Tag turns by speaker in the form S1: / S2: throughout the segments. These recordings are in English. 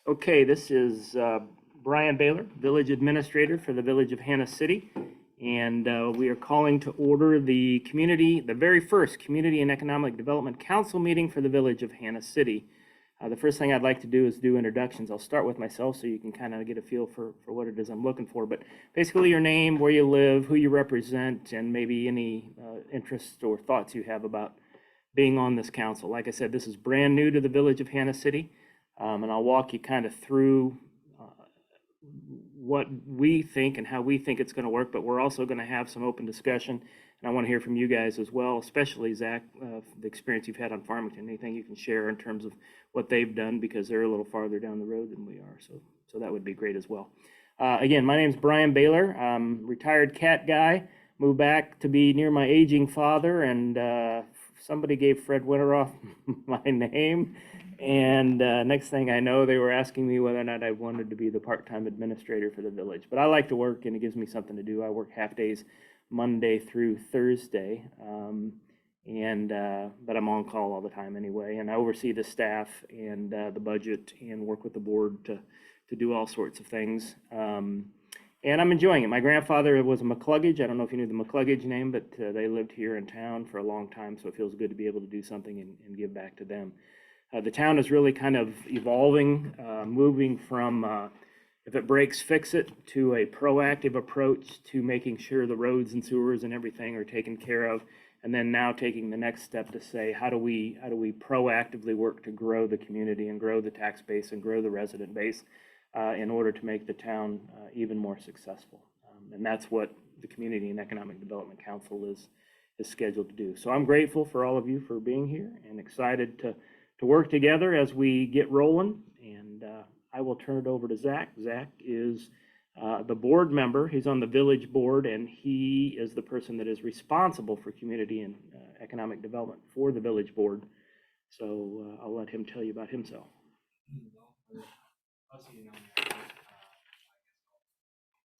S1: Okay, this is Brian Baylor, Village Administrator for the Village of Hannah City. And we are calling to order the very first Community and Economic Development Council meeting for the Village of Hannah City. The first thing I'd like to do is do introductions. I'll start with myself so you can kind of get a feel for what it is I'm looking for. But basically your name, where you live, who you represent, and maybe any interests or thoughts you have about being on this council. Like I said, this is brand new to the Village of Hannah City. And I'll walk you kind of through what we think and how we think it's going to work, but we're also going to have some open discussion. And I want to hear from you guys as well, especially Zach, the experience you've had on Farmington, anything you can share in terms of what they've done, because they're a little farther down the road than we are. So that would be great as well. Again, my name's Brian Baylor. I'm retired cat guy, moved back to be near my aging father, and somebody gave Fred Winteroff my name. And next thing I know, they were asking me whether or not I wanted to be the part-time administrator for the village. But I like to work, and it gives me something to do. I work half days Monday through Thursday, but I'm on call all the time anyway. And I oversee the staff and the budget and work with the board to do all sorts of things. And I'm enjoying it. My grandfather was a McCluggage. I don't know if you knew the McCluggage name, but they lived here in town for a long time, so it feels good to be able to do something and give back to them. The town is really kind of evolving, moving from if it breaks, fix it, to a proactive approach to making sure the roads and sewers and everything are taken care of. And then now taking the next step to say, how do we proactively work to grow the community and grow the tax base and grow the resident base in order to make the town even more successful. And that's what the Community and Economic Development Council is scheduled to do. So I'm grateful for all of you for being here and excited to work together as we get rolling. And I will turn it over to Zach. Zach is the board member. He's on the village board, and he is the person that is responsible for community and economic development for the village board. So I'll let him tell you about himself.
S2: Most of you know me, I guess.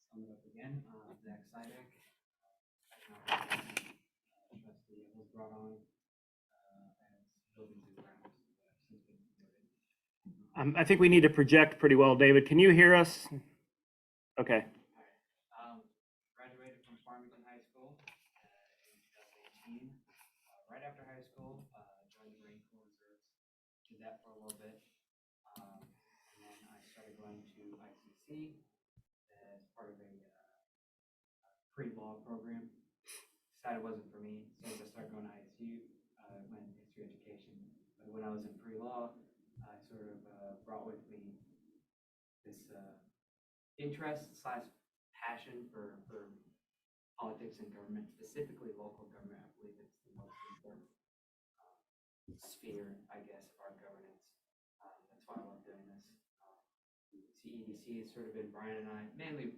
S2: Sum it up again. Zach CEDC, trustee, was brought on as buildings and grounds.
S1: I think we need to project pretty well, David. Can you hear us? Okay.
S2: Graduated from Farmington High School in 2018. Right after high school, joined the Marine Corps Reserves. Did that for a little bit. And then I started going to ICC as part of a pre-law program. Decided it wasn't for me, so I started going to ISU, went in history education. But when I was in pre-law, I sort of brought with me this interest / passion for politics and government, specifically local government. I believe it's the most important sphere, I guess, of our governance. That's why I love doing this. CEDC has sort of been Brian and I, mainly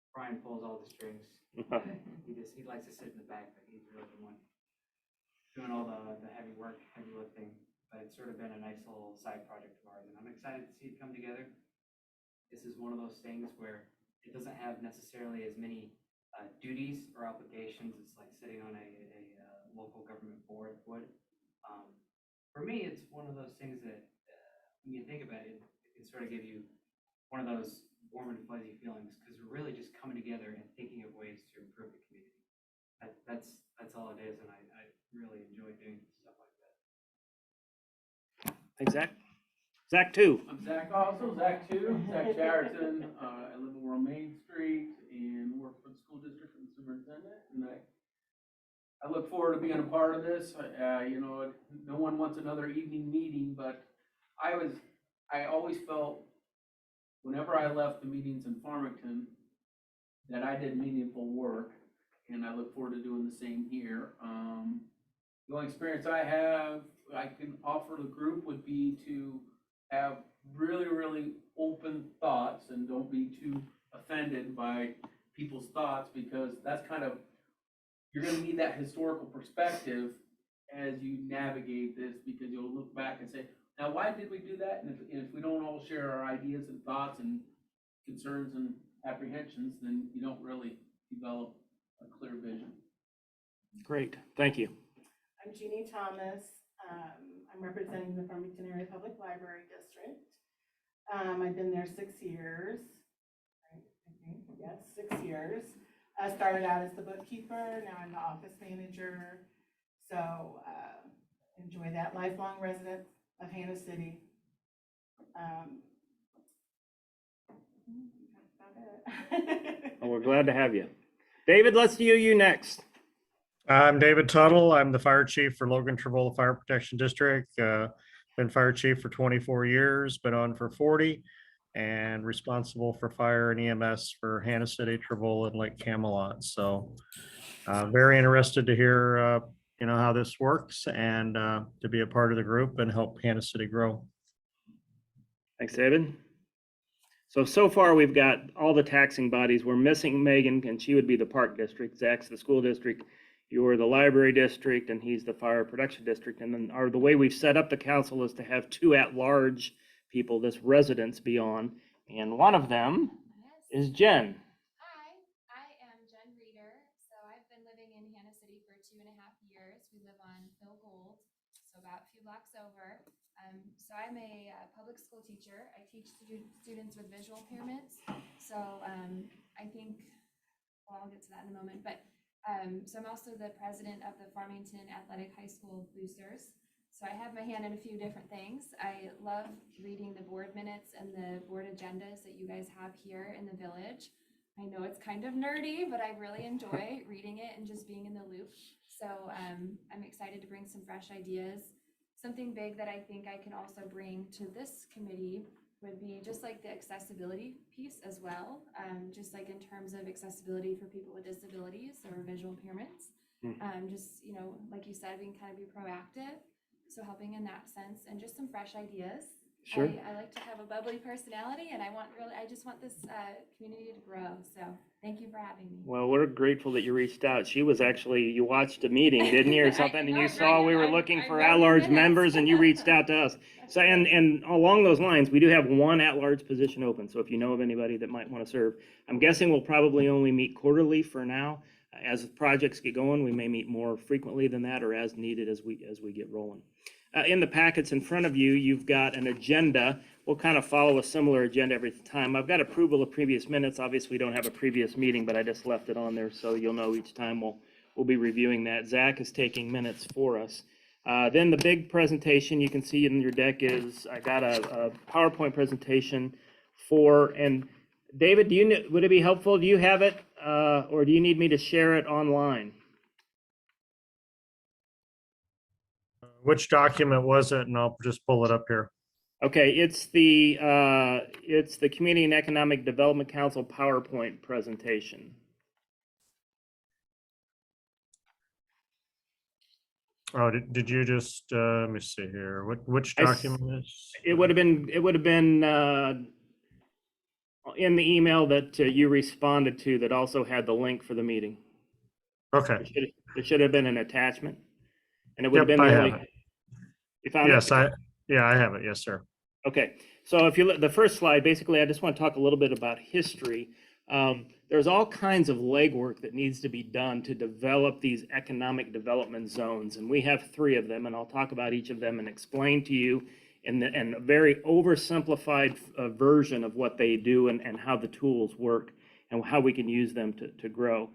S2: Brian pulls all the strings. He likes to sit in the back, but he's really the one doing all the heavy work, heavy lifting. But it's sort of been a nice little side project of ours, and I'm excited to see it come together. This is one of those things where it doesn't have necessarily as many duties or obligations. It's like sitting on a local government board would. For me, it's one of those things that when you think about it, it can sort of give you one of those warm and fuzzy feelings, because we're really just coming together and thinking of ways to improve the community. That's all it is, and I really enjoy doing stuff like that.
S1: Thanks, Zach. Zach 2.
S3: I'm Zach also, Zach 2, Zach Chatterton. I live over on Main Street and work for the school district and superintendent. And I look forward to being a part of this. No one wants another evening meeting, but I always felt whenever I left the meetings in Farmington that I did meaningful work, and I look forward to doing the same here. The only experience I can offer the group would be to have really, really open thoughts and don't be too offended by people's thoughts, because that's kind of, you're going to need that historical perspective as you navigate this, because you'll look back and say, now why did we do that? And if we don't all share our ideas and thoughts and concerns and apprehensions, then you don't really develop a clear vision.
S1: Great, thank you.
S4: I'm Jeannie Thomas. I'm representing the Farmington Area Public Library District. I've been there 6 years. Right, I think, yes, 6 years. I started out as the bookkeeper, now I'm the office manager. So enjoy that. Lifelong resident of Hannah City. That's about it.
S1: Well, we're glad to have you. David, let's do you next.
S5: I'm David Tuttle. I'm the fire chief for Logan Travola Fire Protection District. Been fire chief for 24 years, been on for 40, and responsible for fire and EMS for Hannah City, Travola, and Lake Camelot. So very interested to hear how this works and to be a part of the group and help Hannah City grow.
S1: Thanks, David. So far we've got all the taxing bodies. We're missing Megan, and she would be the park district. Zach's the school district. You're the library district, and he's the fire protection district. And then the way we've set up the council is to have two at-large people, this residents be on, and one of them is Jen.
S6: Hi, I am Jen Reeder. So I've been living in Hannah City for 2.5 years. We live on Phil Gold, so about a few blocks over. So I'm a public school teacher. I teach students with visual impairments. So I think, well, I'll get to that in a moment, but so I'm also the president of the Farmington Athletic High School Boosters. So I have my hand in a few different things. I love reading the board minutes and the board agendas that you guys have here in the village. I know it's kind of nerdy, but I really enjoy reading it and just being in the loop. So I'm excited to bring some fresh ideas. Something big that I think I can also bring to this committee would be just like the accessibility piece as well. Just like in terms of accessibility for people with disabilities or visual impairments. Just, like you said, we can kind of be proactive. So helping in that sense and just some fresh ideas.
S1: Sure.
S6: I like to have a bubbly personality and I just want this community to grow. So thank you for having me.
S1: Well, we're grateful that you reached out. She was actually, you watched a meeting, didn't you, or something, and you saw we were looking for at-large members and you reached out to us. So, and along those lines, we do have one at-large position open. So if you know of anybody that might want to serve, I'm guessing we'll probably only meet quarterly for now. As projects get going, we may meet more frequently than that or as needed as we get rolling. In the packets in front of you, you've got an agenda. We'll kind of follow a similar agenda every time. I've got approval of previous minutes. Obviously, we don't have a previous meeting, but I just left it on there so you'll know each time we'll be reviewing that. Zach is taking minutes for us. Then the big presentation you can see in your deck is I got a PowerPoint presentation and David, would it be helpful? Do you have it or do you need me to share it online?
S5: Which document was it? And I'll just pull it up here.
S1: Okay, it's the Community and Economic Development Council PowerPoint presentation.
S5: Oh, did you just let me see here. Which document is?
S1: It would have been in the email that you responded to that also had the link for the meeting.
S5: Okay.
S1: There should have been an attachment, and it would have been
S5: I
S1: the
S5: have
S1: only.
S5: it.
S1: You found
S5: Yes,
S1: it?
S5: I have it. Yes, sir.
S1: Okay, so if you look, the first slide, basically, I just want to talk a little bit about history. There's all kinds of legwork that needs to be done to develop these economic development zones, and we have 3 of them, and I'll talk about each of them and explain to you in a very oversimplified version of what they do and how the tools work and how we can use them to grow.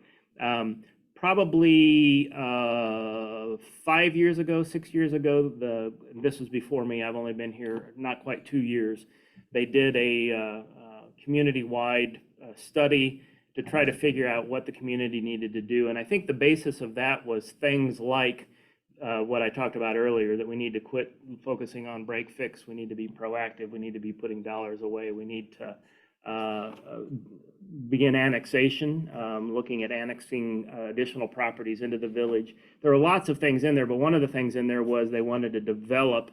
S1: Probably 5 years ago, 6 years ago, this was before me, I've only been here not quite 2 years, they did a community-wide study to try to figure out what the community needed to do. And I think the basis of that was things like what I talked about earlier, that we need to quit focusing on break fix, we need to be proactive, we need to be putting dollars away, we need to begin annexation, looking at annexing additional properties into the village. There are lots of things in there, but one of the things in there was they wanted to develop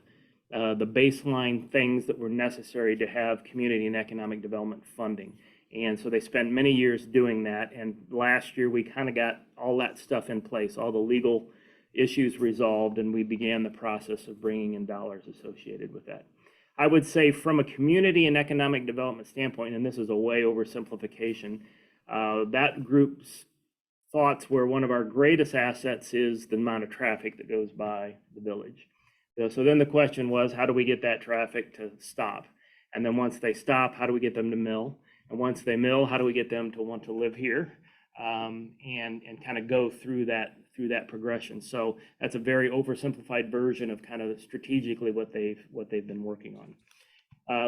S1: the baseline things that were necessary to have community and economic development funding. And so they spent many years doing that. And last year we kind of got all that stuff in place, all the legal issues resolved, and we began the process of bringing in dollars associated with that. I would say from a community and economic development standpoint, and this is a way oversimplification, that group's thoughts were one of our greatest assets is the amount of traffic that goes by the village. So then the question was, how do we get that traffic to stop? And then once they stop, how do we get them to mill? And once they mill, how do we get them to want to live here? And kind of go through that progression. So that's a very oversimplified version of kind of strategically what they've been working on.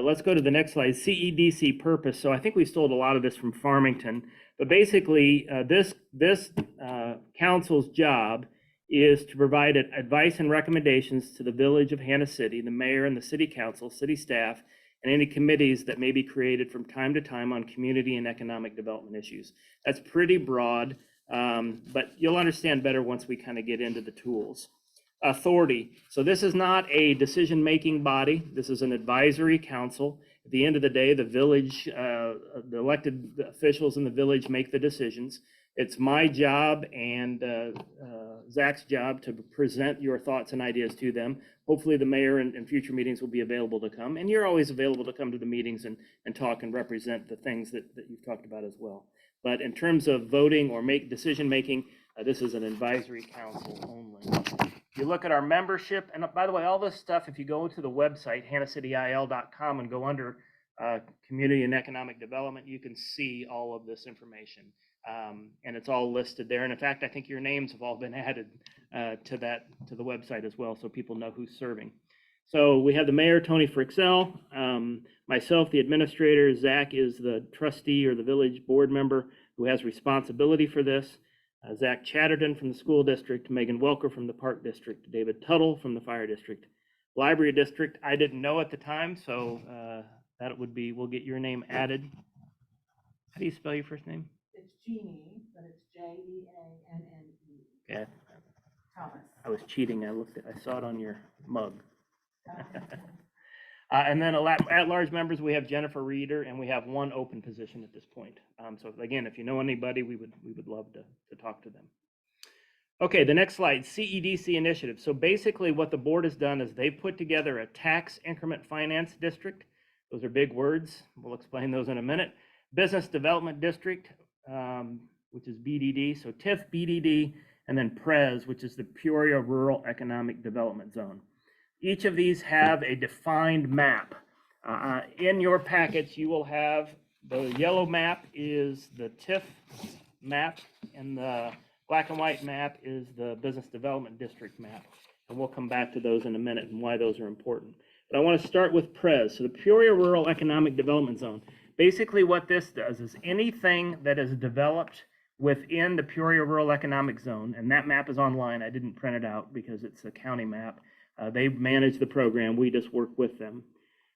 S1: Let's go to the next slide. CEDC purpose. So I think we stole a lot of this from Farmington, but basically this council's job is to provide advice and recommendations to the village of Hannah City, the mayor and the city council, city staff, and any committees that may be created from time to time on community and economic development issues. That's pretty broad, but you'll understand better once we kind of get into the tools. Authority. So this is not a decision-making body. This is an advisory council. At the end of the day, the village, the elected officials in the village make the decisions. It's my job and Zach's job to present your thoughts and ideas to them. Hopefully the mayor in future meetings will be available to come, and you're always available to come to the meetings and talk and represent the things that you've talked about as well. But in terms of voting or decision-making, this is an advisory council only. If you look at our membership, and by the way, all this stuff, if you go to the website, hannahcityil.com, and go under community and economic development, you can see all of this information. And it's all listed there. And in fact, I think your names have all been added to the website as well, so people know who's serving. So we have the mayor, Tony Frixell, myself, the administrator. Zach is the trustee or the village board member who has responsibility for this. Zach Chatterton from the school district, Megan Welker from the park district, David Tuttle from the fire district. Library district, I didn't know at the time, so that would be, we'll get your name added. How do you spell your first name?
S4: It's Jeannie, but it's Jeanne.
S1: Okay,
S4: Thomas.
S1: I was cheating. I saw it on your mug. And then at-large members, we have Jennifer Reeder, and we have one open position at this point. So again, if you know anybody, we would love to talk to them. Okay, the next slide, CEDC initiative. So basically what the board has done is they put together a tax increment finance district. Those are big words. We'll explain those in a minute. Business development district, which is BDD. So TIF, BDD, and then PREZ, which is the Peoria Rural Economic Development Zone. Each of these have a defined map. In your packets, you will have the yellow map is the TIF map, and the black and white map is the business development district map. And we'll come back to those in a minute and why those are important. But I want to start with PREZ, so the Peoria Rural Economic Development Zone. Basically what this does is anything that is developed within the Peoria Rural Economic Zone, and that map is online, I didn't print it out because it's a county map. They manage the program, we just work with them.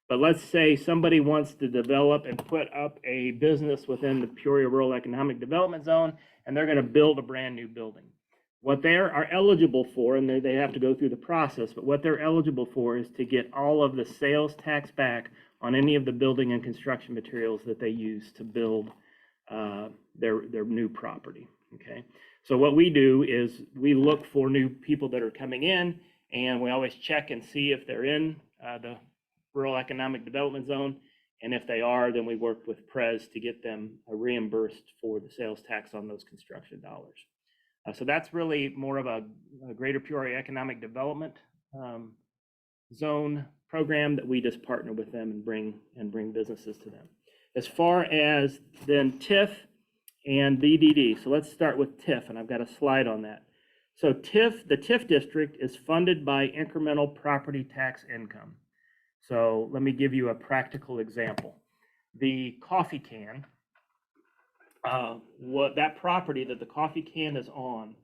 S1: But let's say somebody wants to develop and put up a business within the Peoria Rural Economic Development Zone, and they're going to build a brand new building. What they are eligible for, and they have to go through the process, but what they're eligible for is to get all of the sales tax back on any of the building and construction materials that they use to build their new property, okay? So what we do is we look for new people that are coming in, and we always check and see if they're in the Rural Economic Development Zone. And if they are, then we work with PREZ to get them reimbursed for the sales tax on those construction dollars. So that's really more of a Greater Peoria Economic Development Zone program that we just partner with them and bring businesses to them. As far as then TIF and BDD, so let's start with TIF, and I've got a slide on that. So the TIF district is funded by incremental property tax income. So let me give you a practical example. The coffee can, that property that the coffee can is on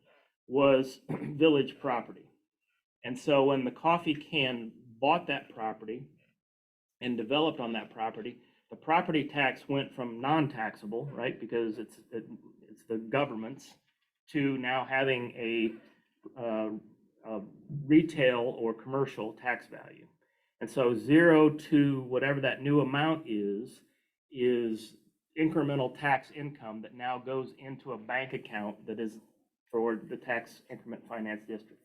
S1: was village property. And so when the coffee can bought that property and developed on that property, the property tax went from non-taxable, right, because it's the government's, to now having a retail or commercial tax value. And so 0 to whatever that new amount is incremental tax income that now goes into a bank account that is for the tax increment finance district.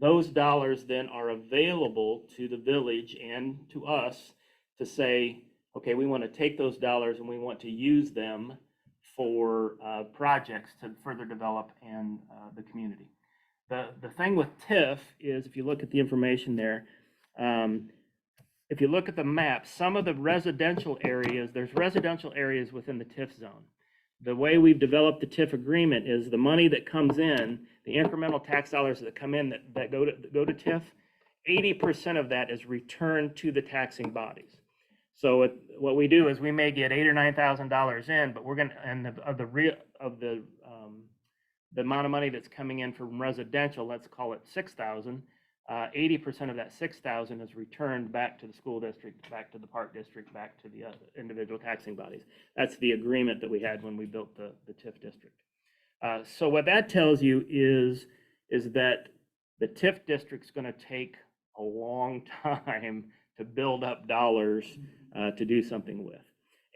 S1: Those dollars then are available to the village and to us to say, okay, we want to take those dollars and we want to use them for projects to further develop and the community. The thing with TIF is, if you look at the information there, if you look at the map, some of the residential areas, there's residential areas within the TIF zone. The way we've developed the TIF agreement is the money that comes in, the incremental tax dollars that come in that go to TIF, 80% of that is returned to the taxing bodies. So what we do is we may get $8,000 or $9,000 in, but we're going to, and the amount of money that's coming in from residential, let's call it 6,000. 80% of that 6,000 is returned back to the school district, back to the park district, back to the individual taxing bodies. That's the agreement that we had when we built the TIF district. So what that tells you is that the TIF district's going to take a long time to build up dollars to do something with.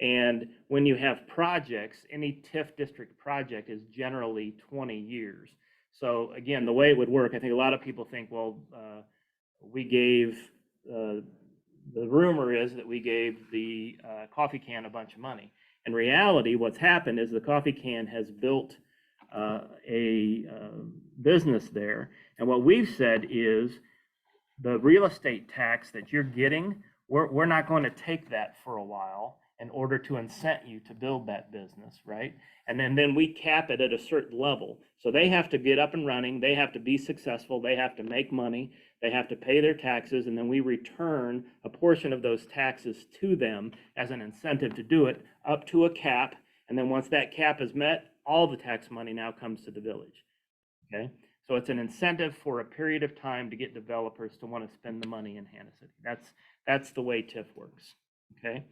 S1: And when you have projects, any TIF district project is generally 20 years. So again, the way it would work, I think a lot of people think, well, we gave, the rumor is that we gave the coffee can a bunch of money. In reality, what's happened is the coffee can has built a business there. And what we've said is the real estate tax that you're getting, we're not going to take that for a while in order to incent you to build that business, right? And then we cap it at a certain level. So they have to get up and running, they have to be successful, they have to make money, they have to pay their taxes, and then we return a portion of those taxes to them as an incentive to do it up to a cap. And then once that cap is met, all the tax money now comes to the village, okay? So it's an incentive for a period of time to get developers to want to spend the money in Hannah City. That's the way TIF works, okay?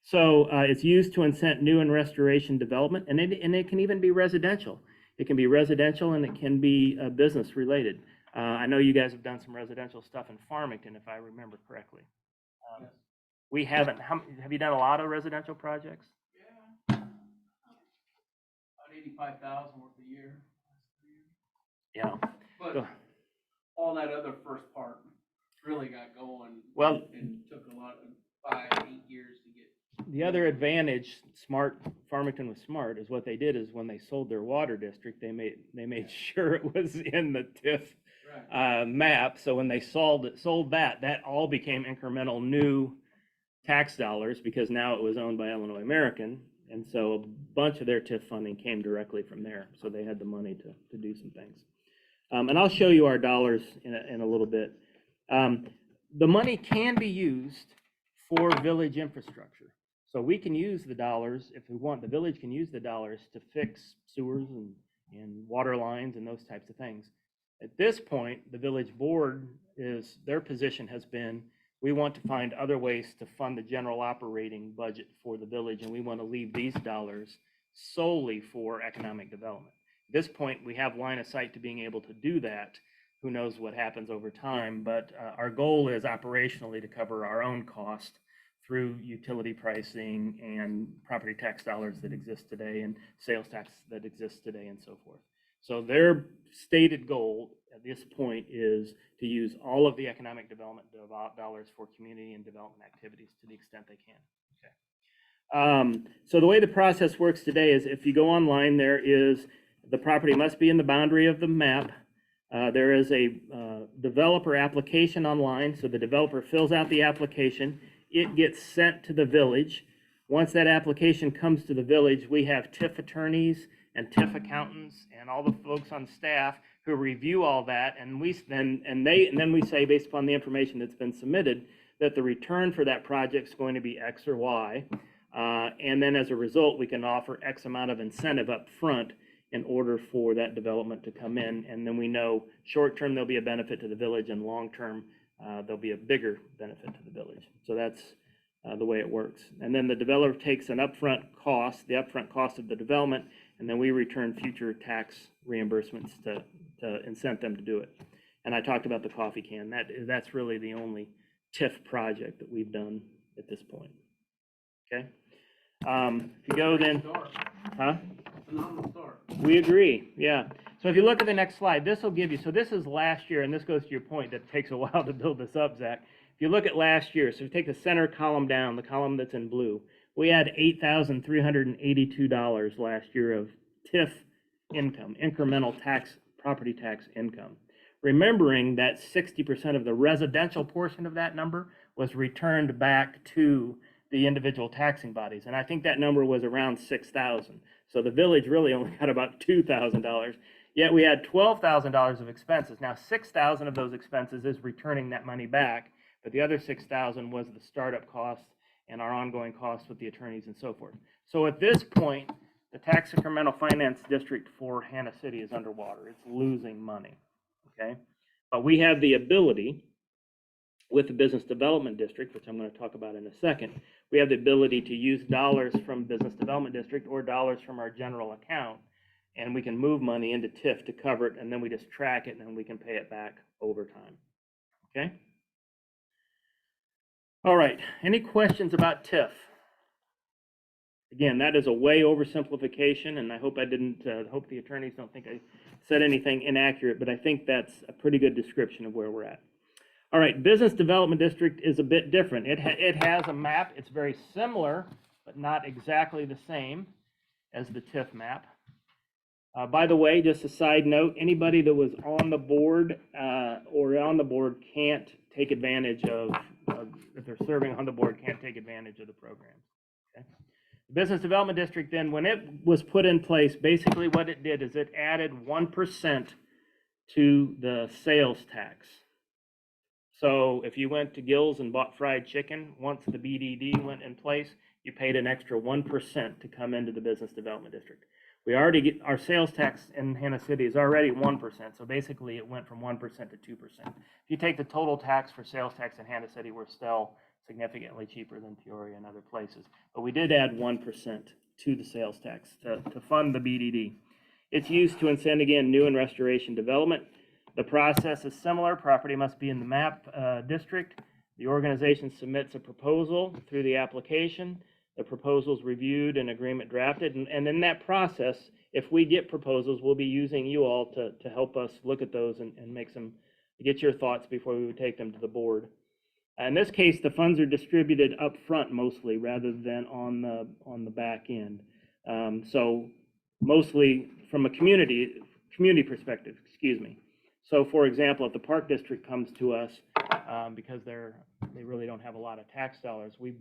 S1: So it's used to incent new and restoration development, and it can even be residential. It can be residential and it can be business related. I know you guys have done some residential stuff in Farmington, if I remember correctly.
S3: Yes.
S1: We haven't. Have you done a lot of residential projects?
S3: Yeah. About 85,000 worth a year.
S1: Yeah.
S3: But
S1: So-
S3: all that other first part really got going.
S1: Well-
S3: And took a lot of 5-8 years to get.
S1: The other advantage, Farmington was smart, is what they did is when they sold their water district, they made sure it was in the TIF
S3: Right.
S1: map. So when they sold that all became incremental new tax dollars because now it was owned by Illinois American. And so a bunch of their TIF funding came directly from there. So they had the money to do some things. And I'll show you our dollars in a little bit. The money can be used for village infrastructure. So we can use the dollars, if we want, the village can use the dollars to fix sewers and water lines and those types of things. At this point, the village board their position has been, we want to find other ways to fund the general operating budget for the village, and we want to leave these dollars solely for economic development. At this point, we have line of sight to being able to do that. Who knows what happens over time, but our goal is operationally to cover our own cost through utility pricing and property tax dollars that exist today and sales tax that exists today and so forth. So their stated goal at this point is to use all of the economic development dollars for community and development activities to the extent they can. Okay. So the way the process works today is if you go online, the property must be in the boundary of the map. There is a developer application online. So the developer fills out the application. It gets sent to the village. Once that application comes to the village, we have TIF attorneys and TIF accountants and all the folks on staff who review all that, and then we say, based upon the information that's been submitted, that the return for that project is going to be X or Y, and then as a result, we can offer X amount of incentive up front in order for that development to come in, and then we know short term there'll be a benefit to the village, and long term there'll be a bigger benefit to the village. So that's the way it works. And then the developer takes an upfront cost, the upfront cost of the development, and then we return future tax reimbursements to incent them to do it. And I talked about the coffee can. That's really the only TIF project that we've done at this point. Okay. If you go then, huh?
S3: Phenomenal start.
S1: We agree, yeah. So if you look at the next slide, this will give you, so this is last year, and this goes to your point that it takes a while to build this up, Zach. If you look at last year, so if you take the center column down, the column that's in blue, we had $8,382 last year of TIF income, incremental tax, property tax income. remembering that 60% of the residential portion of that number was returned back to the individual taxing bodies. And I think that number was around 6,000. So the village really only got about $2,000, yet we had $12,000 of expenses. Now 6,000 of those expenses is returning that money back, but the other 6,000 was the startup costs and our ongoing costs with the attorneys and so forth. So at this point, the tax incremental finance district for Hannah City is underwater. It's losing money, okay? But we have the ability with the business development district, which I'm going to talk about in a second, we have the ability to use dollars from business development district or dollars from our general account, and we can move money into TIF to cover it, and then we just track it, and then we can pay it back over time, okay? All right, any questions about TIF? Again, that is a way oversimplification, and I hope I didn't, hope the attorneys don't think I said anything inaccurate, but I think that's a pretty good description of where we're at. All right, business development district is a bit different. It has a map. It's very similar, but not exactly the same as the TIF map. By the way, just a side note, anybody that was on the board or on the board can't take advantage of, if they're serving on the board, can't take advantage of the program. Okay? The business development district then, when it was put in place, basically what it did is it added 1% to the sales tax. So if you went to Gill's and bought fried chicken, once the BDD went in place, you paid an extra 1% to come into the business development district. We already get, our sales tax in Hannah City is already 1%, so basically it went from 1% to 2%. If you take the total tax for sales tax in Hannah City, we're still significantly cheaper than Peoria and other places. But we did add 1% to the sales tax to fund the BDD. It's used to incent, again, new and restoration development. The process is similar. Property must be in the map district. The organization submits a proposal through the application. The proposal is reviewed and agreement drafted. And in that process, if we get proposals, we'll be using you all to help us look at those and make some, get your thoughts before we would take them to the board. In this case, the funds are distributed up front mostly rather than on the back end. So mostly from a community perspective, excuse me. So for example, if the park district comes to us because they really don't have a lot of tax dollars, we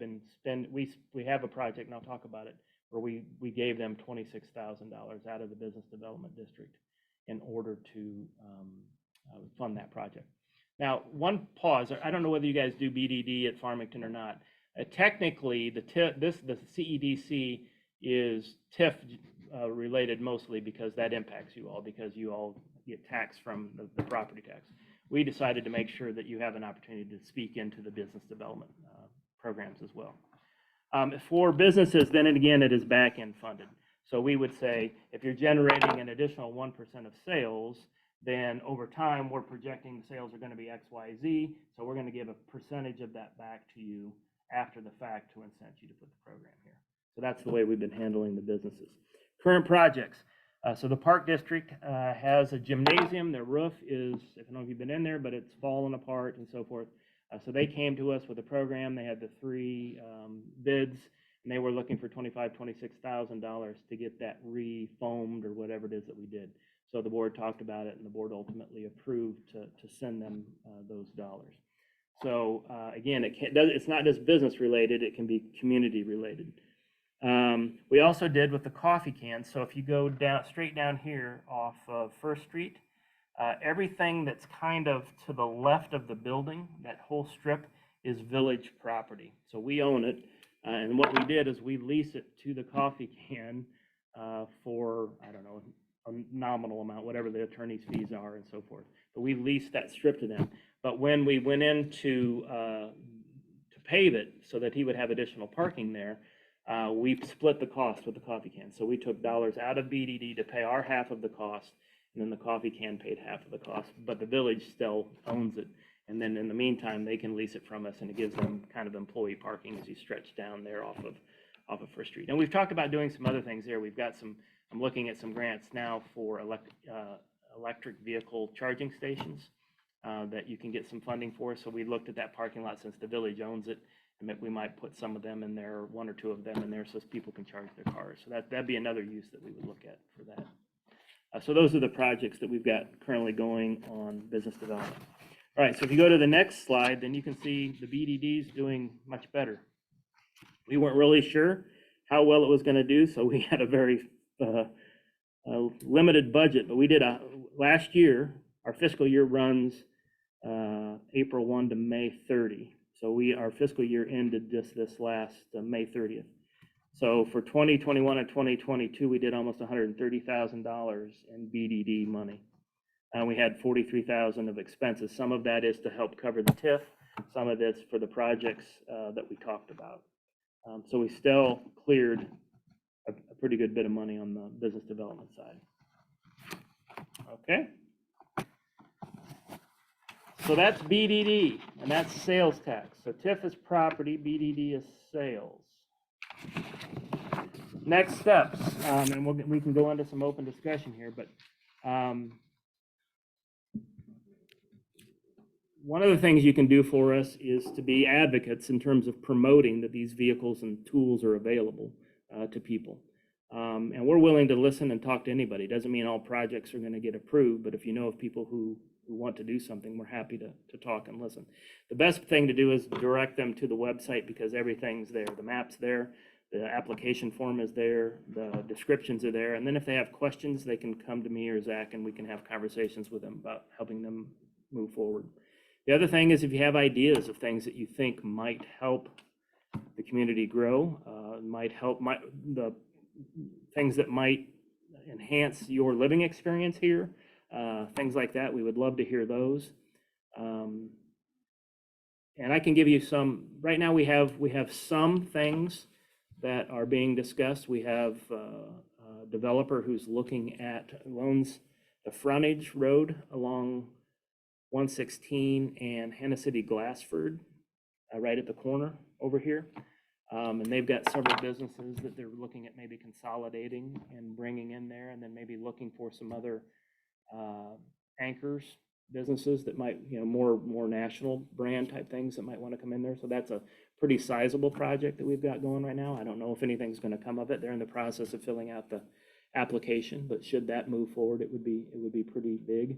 S1: have a project, and I'll talk about it, where we gave them $26,000 out of the business development district in order to fund that project. Now, one pause. I don't know whether you guys do BDD at Farmington or not. Technically, the CEDC is TIF related mostly because that impacts you all, because you all get taxed from the property tax. We decided to make sure that you have an opportunity to speak into the business development programs as well. For businesses, then again, it is back-end funded. So we would say if you're generating an additional 1% of sales, then over time, we're projecting the sales are going to be X, Y, Z. So we're going to give a percentage of that back to you after the fact to incent you to put the program here. So that's the way we've been handling the businesses. Current projects. So the park district has a gymnasium. Their roof is, I don't know if you've been in there, but it's fallen apart and so forth. So they came to us with a program. They had the 3 bids, and they were looking for $25,000, $26,000 to get that re-foamed or whatever it is that we did. So the board talked about it, and the board ultimately approved to send them those dollars. So again, it's not just business related, it can be community related. We also did with the coffee cans. So if you go down straight down here off of First Street, everything that's kind of to the left of the building, that whole strip is village property. So we own it. And what we did is we lease it to the coffee can for, I don't know, a nominal amount, whatever the attorney's fees are and so forth. But we leased that strip to them. But when we went in to pave it so that he would have additional parking there, we split the cost with the coffee can. So we took dollars out of BDD to pay our half of the cost, and then the coffee can paid half of the cost, but the village still owns it. And then in the meantime, they can lease it from us, and it gives them kind of employee parking as you stretch down there off of First Street. And we've talked about doing some other things there. We've got some, I'm looking at some grants now for electric vehicle charging stations that you can get some funding for. So we looked at that parking lot since the village owns it, and that we might put some of them in there, 1 or 2 of them in there, so people can charge their cars. So that'd be another use that we would look at for that. So those are the projects that we've got currently going on business development. All right, so if you go to the next slide, then you can see the BDD's doing much better. We weren't really sure how well it was going to do, so we had a very limited budget, but we did last year, our fiscal year runs April 1 to May 30. So our fiscal year ended just this last May 30th. So for 2021 and 2022, we did almost $130,000 in BDD money. We had $43,000 of expenses. Some of that is to help cover the TIF. Some of this for the projects that we talked about. So we still cleared a pretty good bit of money on the business development side. Okay. So that's BDD, and that's sales tax. So TIF is property, BDD is sales. Next steps, and we can go into some open discussion here, but one of the things you can do for us is to be advocates in terms of promoting that these vehicles and tools are available to people. And we're willing to listen and talk to anybody. Doesn't mean all projects are going to get approved, but if you know of people who want to do something, we're happy to talk and listen. The best thing to do is direct them to the website because everything's there. The map's there, the application form is there, the descriptions are there. And then if they have questions, they can come to me or Zach and we can have conversations with them about helping them move forward. The other thing is if you have ideas of things that you think might help the community grow, the things that might enhance your living experience here, things like that, we would love to hear those. And I can give you some, right now we have some things that are being discussed. We have a developer who's looking at, owns the frontage road along 116 and Hannah City Glassford, right at the corner over here. And they've got several businesses that they're looking at maybe consolidating and bringing in there, and then maybe looking for some other anchors, businesses that might, more national brand type things that might want to come in there. So that's a pretty sizable project that we've got going right now. I don't know if anything's going to come of it. They're in the process of filling out the application, but should that move forward, it would be pretty big.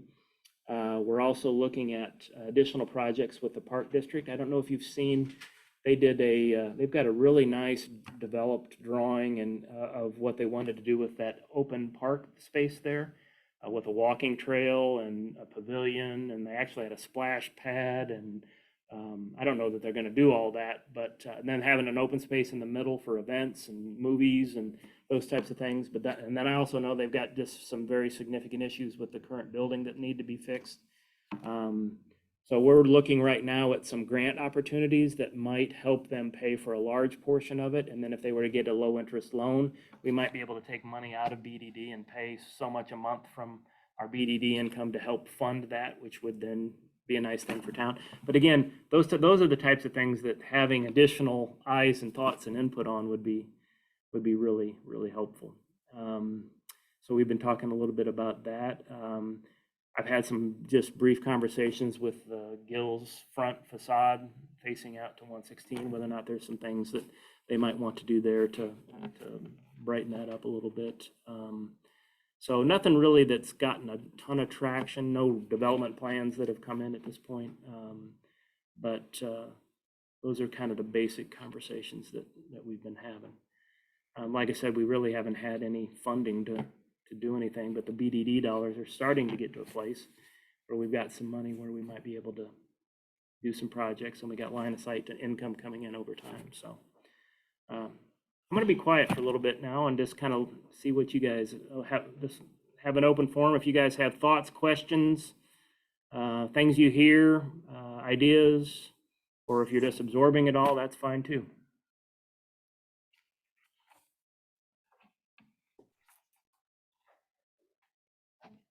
S1: We're also looking at additional projects with the Park District. I don't know if you've seen, they've got a really nice developed drawing and of what they wanted to do with that open park space there, with a walking trail and a pavilion, and they actually had a splash pad, and I don't know that they're going to do all that, but and then having an open space in the middle for events and movies and those types of things. And then I also know they've got just some very significant issues with the current building that need to be fixed. So we're looking right now at some grant opportunities that might help them pay for a large portion of it. And then if they were to get a low interest loan, we might be able to take money out of BDD and pay so much a month from our BDD income to help fund that, which would then be a nice thing for town. But again, those are the types of things that having additional eyes and thoughts and input on would be really, really helpful. So we've been talking a little bit about that. I've had some just brief conversations with Gill's front facade facing out to 116, whether or not there's some things that they might want to do there to brighten that up a little bit. So nothing really that's gotten a ton of traction, no development plans that have come in at this point. But those are kind of the basic conversations that we've been having. Like I said, we really haven't had any funding to do anything, but the BDD dollars are starting to get to a place where we've got some money where we might be able to do some projects, and we got line of sight to income coming in over time. So I'm going to be quiet for a little bit now and just kind of see what you guys have an open forum. If you guys have thoughts, questions, things you hear, ideas, or if you're just absorbing it all, that's fine too.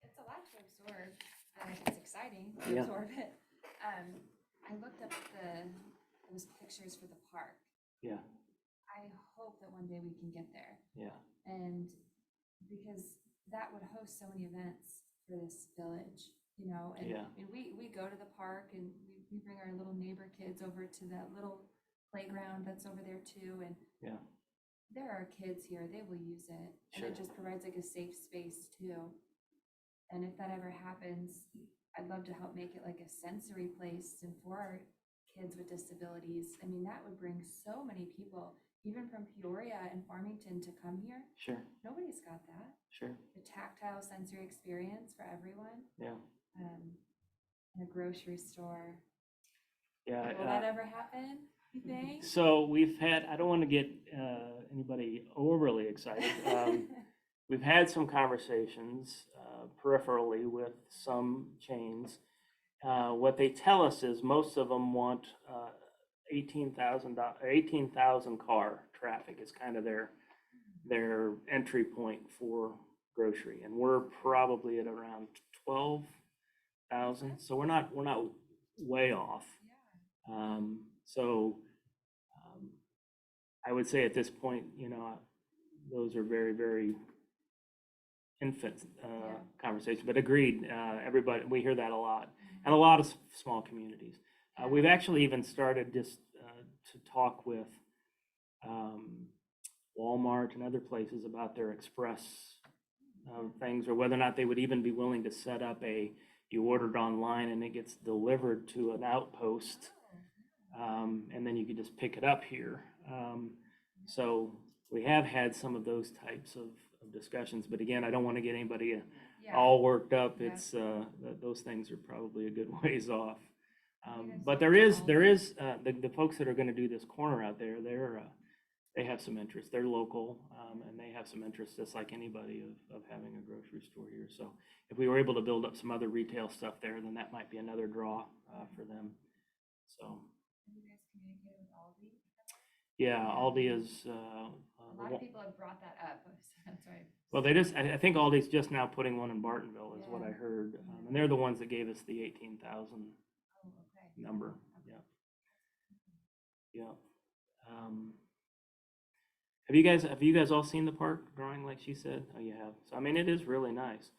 S6: It's a lot to absorb, and it's exciting to
S1: Yeah.
S6: absorb it. I looked up those pictures for the park.
S1: Yeah.
S6: I hope that one day we can get there,
S1: Yeah.
S6: and because that would host so many events for this village, and,
S1: Yeah.
S6: and we go to the park and we bring our little neighbor kids over to that little playground that's over there too, and
S1: Yeah.
S6: there are kids here, they will use it, and
S1: Sure.
S6: it just provides like a safe space too. And if that ever happens, I'd love to help make it like a sensory place and for our kids with disabilities. I mean, that would bring so many people, even from Peoria and Farmington, to come here.
S1: Sure,
S6: Nobody's got that.
S1: sure,
S6: The tactile sensory experience for everyone.
S1: yeah,
S6: In a grocery store.
S1: yeah.
S6: Will that ever happen, you think?
S1: So we've had, I don't want to get anybody overly excited. We've had some conversations peripherally with some chains. What they tell us is most of them want 18,000 car traffic is kind of their entry point for grocery, and we're probably at around 12,000. So we're not way off.
S6: Yeah.
S1: So I would say at this point, those are very, very infant conversation, but agreed, everybody, we hear that a lot, and a lot of small communities. We've actually even started just to talk with Walmart and other places about their express things, or whether or not they would even be willing to set up you ordered online and it gets delivered to an outpost, and then you could just pick it up here. So we have had some of those types of discussions, but again, I don't want to get anybody all worked up.
S6: Yeah.
S1: It's those things are probably a good ways off.
S6: You guys
S1: But
S6: talked
S1: there
S6: to
S1: is
S6: Aldi?
S1: the folks that are going to do this corner out there. They have some interest. They're local, and they have some interest, just like anybody, of having a grocery store here. So if we were able to build up some other retail stuff there, then that might be another draw for them. So
S6: Have you guys communicated with Aldi?
S1: yeah, Aldi is.
S6: A lot of people have brought that up, so that's right.
S1: Well, I think Aldi's just now putting one in Bartonville, is what I heard, and they're the ones that gave us the 18,000
S6: Oh, okay.
S1: number. Yeah. Have you guys all seen the park drawing like she said? Oh, you have. So I mean, it is really nice.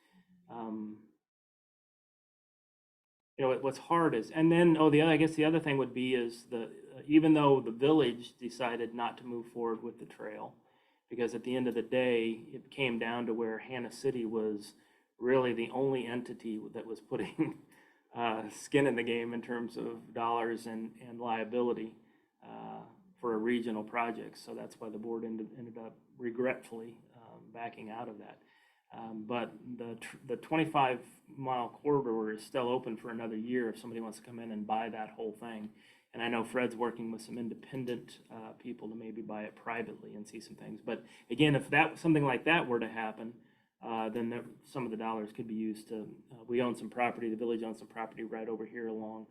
S1: What's hard is, and then I guess the other thing would be is even though the village decided not to move forward with the trail, because at the end of the day, it came down to where Hannah City was really the only entity that was putting skin in the game in terms of dollars and liability for a regional project. So that's why the board ended up regretfully backing out of that. But the 25-mile corridor is still open for another year if somebody wants to come in and buy that whole thing. And I know Fred's working with some independent people to maybe buy it privately and see some things. But again, if something like that were to happen, then some of the dollars could be used to, we own some property, the village owns some property right over here along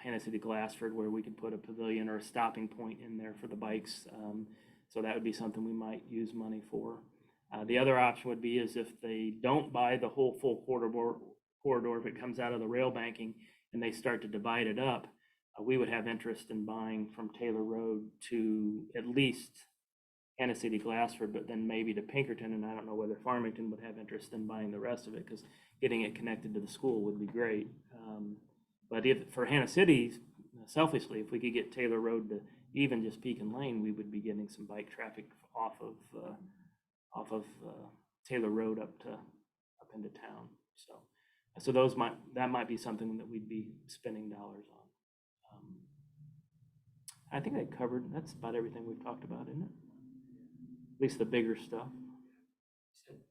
S1: Hannah City Glassford, where we could put a pavilion or a stopping point in there for the bikes. So that would be something we might use money for. The other option would be is if they don't buy the whole full corridor, if it comes out of the rail banking and they start to divide it up, we would have interest in buying from Taylor Road to at least Hannah City Glassford, but then maybe to Pinkerton, and I don't know whether Farmington would have interest in buying the rest of it, because getting it connected to the school would be great. But if for Hannah City, selfishly, if we could get Taylor Road to even just Pekin Lane, we would be getting some bike traffic off of Taylor Road up into town. So that might be something that we'd be spending dollars on. I think that's about everything we've talked about, isn't it? At least the bigger stuff.
S2: You said, like,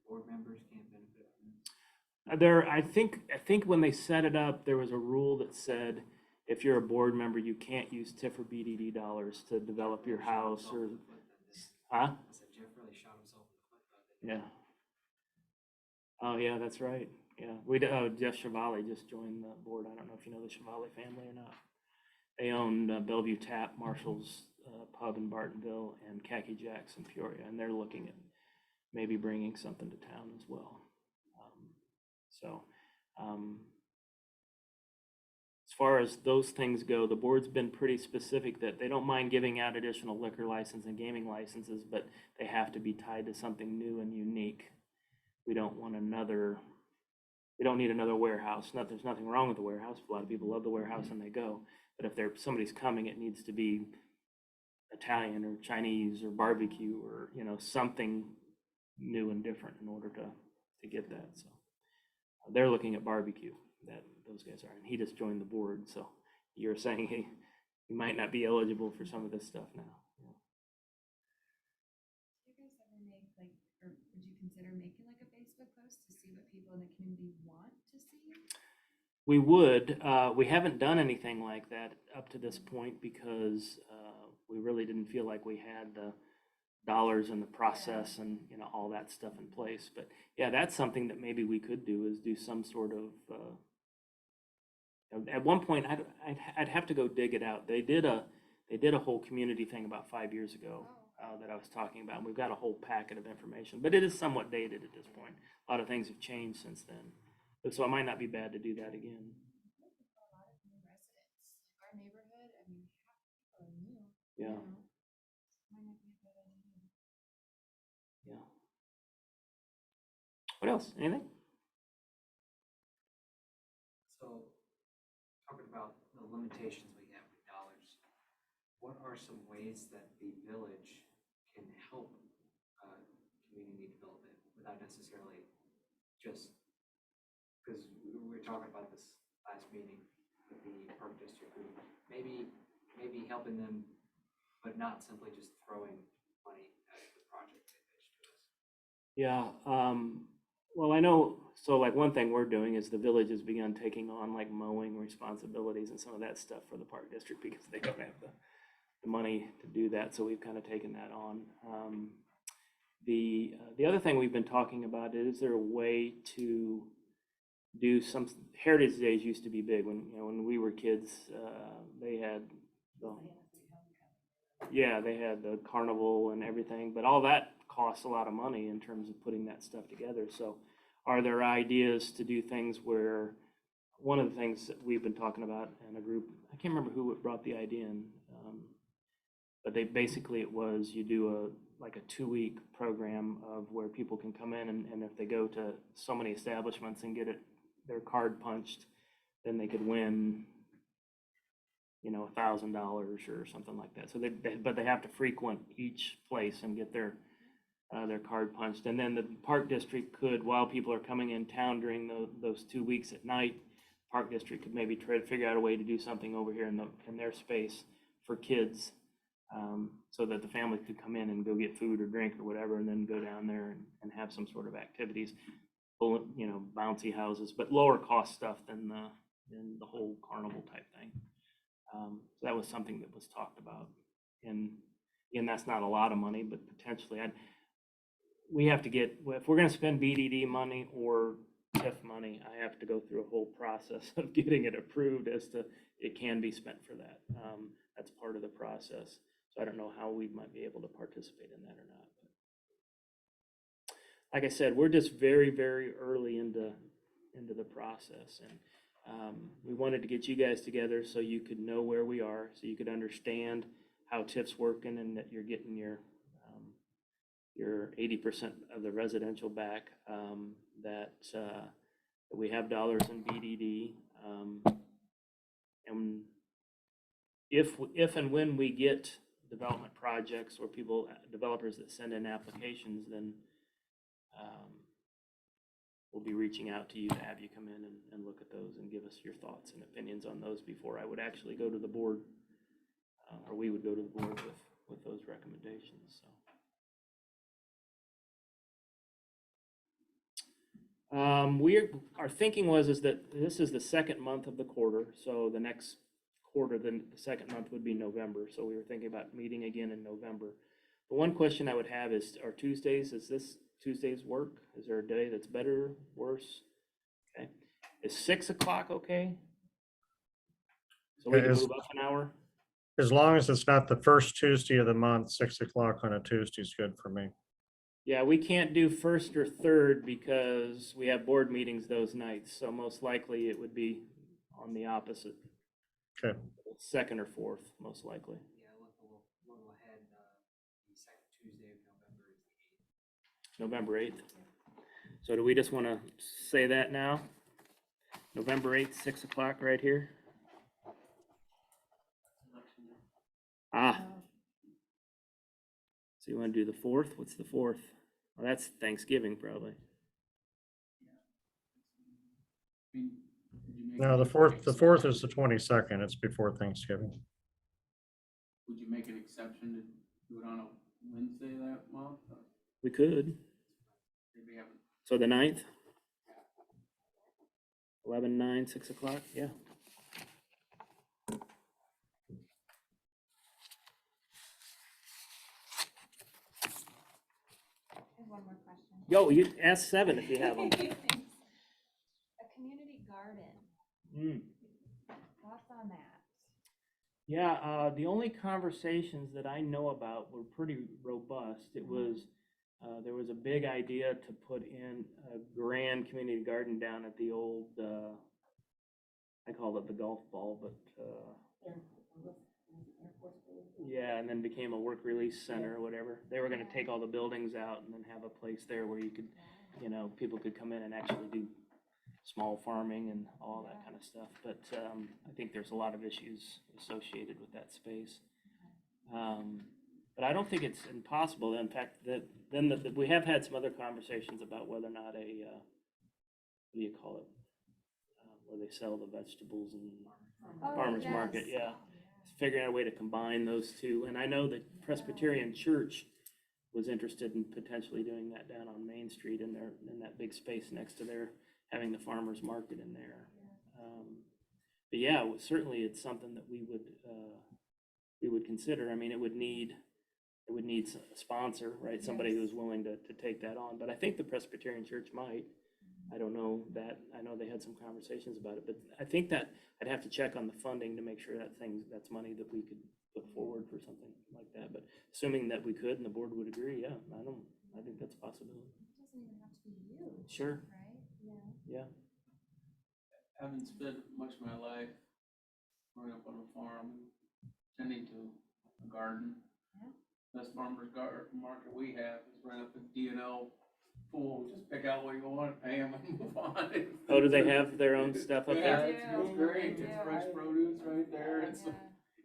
S2: board members can't benefit from this?
S1: I think when they set it up, there was a rule that said if you're a board member, you can't use TIF or BDD dollars to develop your house or. Huh?
S2: I said Jeff really shot himself in the foot.
S1: Yeah. Oh yeah, that's right. Yeah, Jeff Chevali just joined the board. I don't know if you know the Chevali family or not. They own Bellevue Tap, Marshall's Pub in Bartonville, and Khaki Jacks in Peoria, and they're looking at maybe bringing something to town as well. As far as those things go, the board's been pretty specific that they don't mind giving out additional liquor license and gaming licenses, but they have to be tied to something new and unique. We don't need another warehouse. There's nothing wrong with the warehouse. A lot of people love the warehouse and they go. But if somebody's coming, it needs to be Italian or Chinese or barbecue or something new and different in order to to get that, so. They're looking at barbecue, those guys are, and he just joined the board, so you're saying he might not be eligible for some of this stuff now. Yeah.
S6: Do you guys ever make like, or would you consider making like a Facebook post to see what people in the community want to see?
S1: We would. We haven't done anything like that up to this point because we really didn't feel like we had the dollars and the process and, you know, all that stuff in place. But yeah, that's something that maybe we could do, is do some sort of, at one point I'd have to go dig it out. They did a whole community thing about 5 years ago that I was talking about. And we've got a whole packet of information, but it is somewhat dated at this point. A lot of things have changed since then. So it might not be bad to do that again.
S6: A lot of new residents, like our neighborhood, I mean, half the people are new.
S1: Yeah.
S6: You know? So it might not be a bad idea.
S1: Yeah. What else? Anything?
S2: So, talking about the limitations we have with dollars, what are some ways that the village can help community development without necessarily just, because we were talking about this last meeting with the park district group, maybe helping them, but not simply just throwing money at the project they pitched to us.
S1: Yeah. Well, I know, so like one thing we're doing is the village has begun taking on like mowing responsibilities and some of that stuff for the park district because they don't have the money to do that. So we've kind of taken that on. The other thing we've been talking about is there a way to do some, Heritage Days used to be big when we were kids. They had they had the carnival and everything, but all that costs a lot of money in terms of putting that stuff together. So are there ideas to do things where, one of the things that we've been talking about in a group, I can't remember who brought the idea in, but it was you do like a 2-week program of where people can come in and if they go to so many establishments and get their card punched, then they could win, you know, $1,000 or something like that. So but they have to frequent each place and get their card punched. And then the park district could, while people are coming in town during those 2 weeks at night, park district could maybe try to figure out a way to do something over here in their space for kids, so that the family could come in and go get food or drink or whatever, and then go down there and have some sort of activities, you know, bouncy houses, but lower cost stuff than the whole carnival type thing. So that was something that was talked about, and that's not a lot of money, but potentially we have to get, if we're going to spend BDD money or TIF money, I have to go through a whole process of getting it approved as to it can be spent for that. That's part of the process. So I don't know how we might be able to participate in that or not. But like I said, we're just very, very early into the process, and we wanted to get you guys together so you could know where we are, so you could understand how TIF's working, and that you're getting your 80% of the residential back, that we have dollars in BDD, and if and when we get development projects or developers that send in applications, then we'll be reaching out to you to have you come in and look at those and give us your thoughts and opinions on those before I would actually go to the board, or we would go to the board with those recommendations. So our thinking is that this is the second month of the quarter, so the next quarter, the second month would be November. So we were thinking about meeting again in November. The one question I would have is, are Tuesdays, is this Tuesdays work? Is there a day that's better, worse? Okay. Is 6 o'clock okay? So we can move up an hour?
S5: As long as it's not the first Tuesday of the month, 6 o'clock on a Tuesday is good for me.
S1: Yeah, we can't do first or third because we have board meetings those nights. So most likely it would be on the opposite.
S5: Okay.
S1: Second or fourth, most likely.
S2: Yeah, look a little ahead, the second Tuesday of November is the 8th.
S1: November 8th. So do we just want to say that now? November 8th, 6 o'clock right here? Ah. So you want to do the 4th? What's the 4th? Well, that's Thanksgiving probably.
S3: I mean, would you make
S5: No,
S3: an
S5: the fourth is the
S3: exception?
S5: 22nd. It's before Thanksgiving.
S3: Would you make an exception to do it on a Wednesday that month?
S1: We could.
S3: Maybe have,
S1: So the 9th? 11, 9, 6 o'clock, yeah.
S6: I have one more question.
S1: Yo, you ask 7 if you have them.
S6: Thanks. A community garden,
S1: Mm.
S6: thoughts on that?
S1: Yeah, the only conversations that I know about were pretty robust. It was, there was a big idea to put in a grand community garden down at the old, I call it the golf ball, but, yeah, and then became a work release center or whatever. They were gonna take all the buildings out and then have a place there where you could, you know, people could come in and actually do small farming and all that kind of stuff. But I think there's a lot of issues associated with that space. But I don't think it's impossible. In fact, we have had some other conversations about whether or not a, what do you call it? Where they sell the vegetables and
S6: Oh,
S1: farmer's market, yeah. Figuring out a way to combine those two. And I know that Presbyterian Church was interested in potentially doing that down on Main Street in that big space next to their, having the farmer's market in there. But yeah, certainly it's something that we would consider. I mean, it would need a sponsor, right? Somebody who's willing to take that on. But I think the Presbyterian Church might. I don't know that. I know they had some conversations about it, but I think that I'd have to check on the funding to make sure that's money that we could put forward for something like that. But assuming that we could and the board would agree, yeah, I think that's a possibility.
S6: It doesn't even have to be huge.
S1: Sure.
S6: Right?
S1: Yeah.
S3: haven't spent much of my life growing up on a farm, tending to a garden.
S6: Yeah.
S3: Best farmer's market we have is right up at D&L pool. Just pick out what you want, pay them, and move on.
S1: Oh, do they have their own stuff up
S3: Yeah,
S1: there?
S3: it's great.
S6: They
S3: It's
S6: do.
S3: fresh produce right there. It's
S6: Yeah,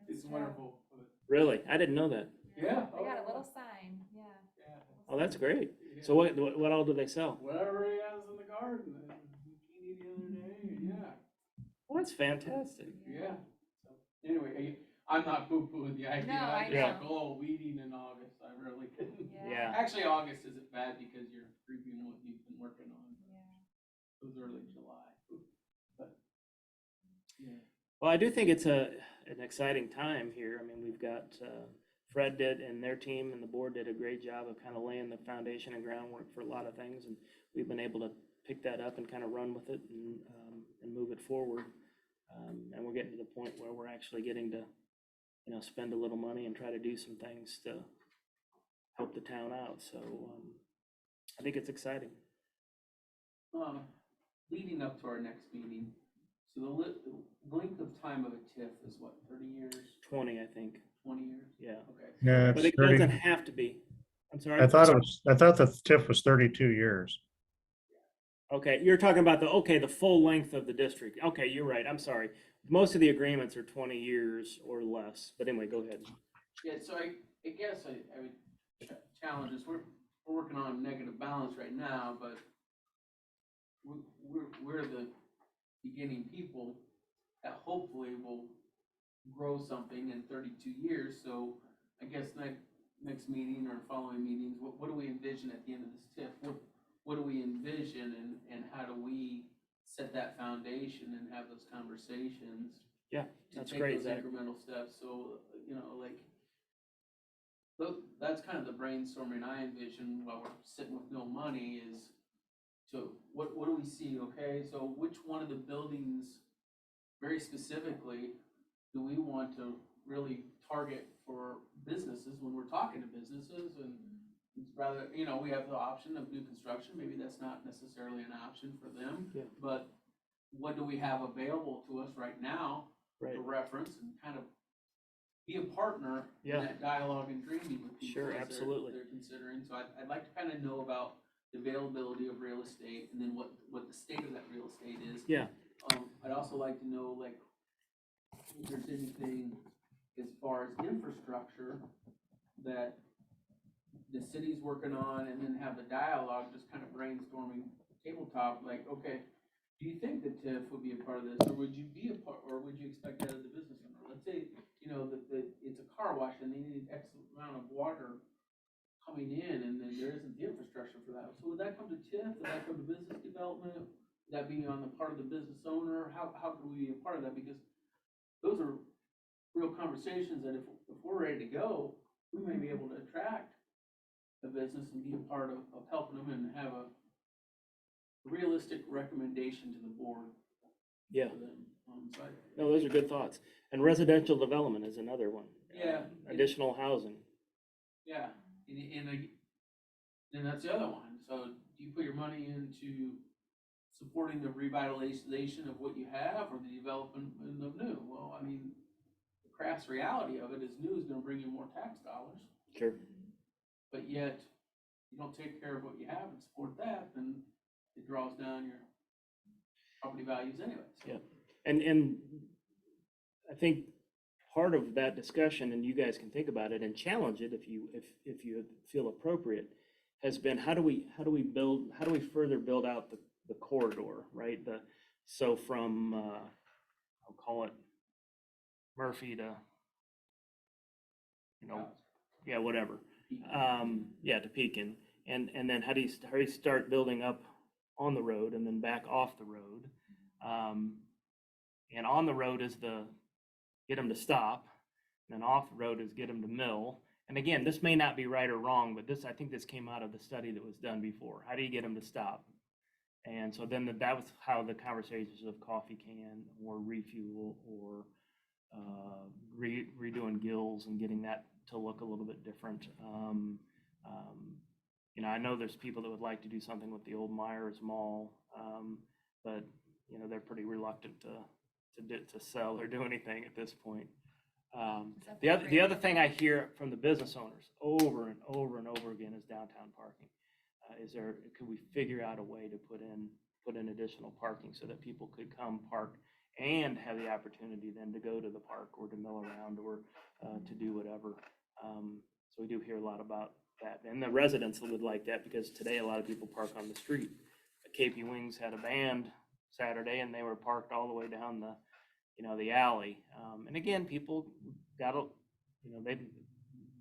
S3: it's
S6: that's
S3: wonderful.
S1: Really? I didn't know that.
S3: Yeah.
S6: They got a little sign, yeah.
S3: Yeah.
S1: Oh, that's great.
S3: Yeah.
S1: So what all do they sell?
S3: Whatever he has in the garden. Zucchini the other day. Yeah.
S1: Oh, that's fantastic.
S3: Yeah. So anyway, I'm not poo-pooing the idea.
S6: No, I
S3: just
S1: know.
S3: like, oh, weeding in August. I really couldn't.
S1: Yeah.
S3: Actually, August isn't bad because you're reaping what you've been working on.
S6: Yeah.
S3: It was early July. But yeah.
S1: Well, I do think it's an exciting time here. I mean, we've got Fred did and their team and the board did a great job of kind of laying the foundation and groundwork for a lot of things, and we've been able to pick that up and kind of run with it and move it forward. And we're getting to the point where we're actually getting to, you know, spend a little money and try to do some things to help the town out. So I think it's exciting.
S3: Leading up to our next meeting, so the length of time of a TIF is what, 30 years,
S1: 20, I think.
S3: 20 years?
S1: Yeah.
S3: Okay.
S5: Yeah,
S1: But
S5: it's
S1: it doesn't
S5: 30.
S1: have to be. I'm sorry.
S5: I thought the TIF was 32 years.
S1: Okay, you're talking about the full length of the district. Okay, you're right. I'm sorry. Most of the agreements are 20 years or less. But anyway, go ahead.
S3: Yeah, so I guess I would challenge us. We're working on negative balance right now, but we're the beginning people that hopefully will grow something in 32 years. So I guess next meeting or following meetings, what do we envision at the end of this TIF? What do we envision and how do we set that foundation and have those conversations?
S1: Yeah,
S3: to
S1: that's
S3: take
S1: great,
S3: those
S1: Zach.
S3: incremental steps. So, you know, like, that's kind of the brainstorming I envision while we're sitting with no money is to, what do we see, okay? So which one of the buildings, very specifically, do we want to really target for businesses when we're talking to businesses? And it's rather, you know, we have the option of new construction, maybe that's not necessarily an option for them.
S1: Yeah.
S3: But what do we have available to us right now
S1: Right.
S3: to reference and kind of be a partner
S1: Yeah.
S3: in that dialogue and dreaming with people
S1: Sure,
S3: as
S1: absolutely.
S3: they're considering. So I'd like to kind of know about the availability of real estate and then what the state of that real estate is.
S1: Yeah.
S3: I'd also like to know, like, if there's anything as far as infrastructure that the city's working on, and then have the dialogue, just kind of brainstorming tabletop, like, okay, Do you think that TIF would be a part of this, or would you be a part, or would you expect that of the business owner? Let's say, you know, that it's a car wash and they need X amount of water coming in, and then there isn't the infrastructure for that. So would that come to TIF? Would that come to business development? Would that be on the part of the business owner? How can we be a part of that? Because those are real conversations that if we're ready to go, we may be able to attract the business and be a part of helping them and have a realistic recommendation to the board.
S1: Yeah.
S3: For them. So
S1: No, those are good thoughts. And residential development is another one.
S3: Yeah.
S1: Additional housing.
S3: yeah, and that's the other one. So do you put your money into supporting the revitalization of what you have or the development of new? Well, I mean, the crass reality of it is new is gonna bring you more tax dollars,
S1: Sure.
S3: but yet you don't take care of what you have and support that, then it draws down your property values anyway. So.
S1: Yeah. And I think part of that discussion, and you guys can think about it and challenge it if you feel appropriate, has been how do we further build out the corridor, right? So from I'll call it Murphy to, you know, yeah, whatever. Yeah, to Pekin. And then how do you start building up on the road and then back off the road? And on the road is get them to stop, and then off the road is get them to mill. And again, this may not be right or wrong, but I think this came out of the study that was done before. How do you get them to stop? And so then that was how the conversations of coffee can or refuel or redoing gills and getting that to look a little bit different. You know, I know there's people that would like to do something with the old Myers Mall, but you know, they're pretty reluctant to sell or do anything at this point. The other thing I hear from the business owners over and over and over again is downtown parking. Could we figure out a way to put in additional parking so that people could come park and have the opportunity then to go to the park or to mill around or to do whatever. So we do hear a lot about that, and the residents would like that because today a lot of people park on the street. KP Wings had a band Saturday and they were parked all the way down the alley. And again, people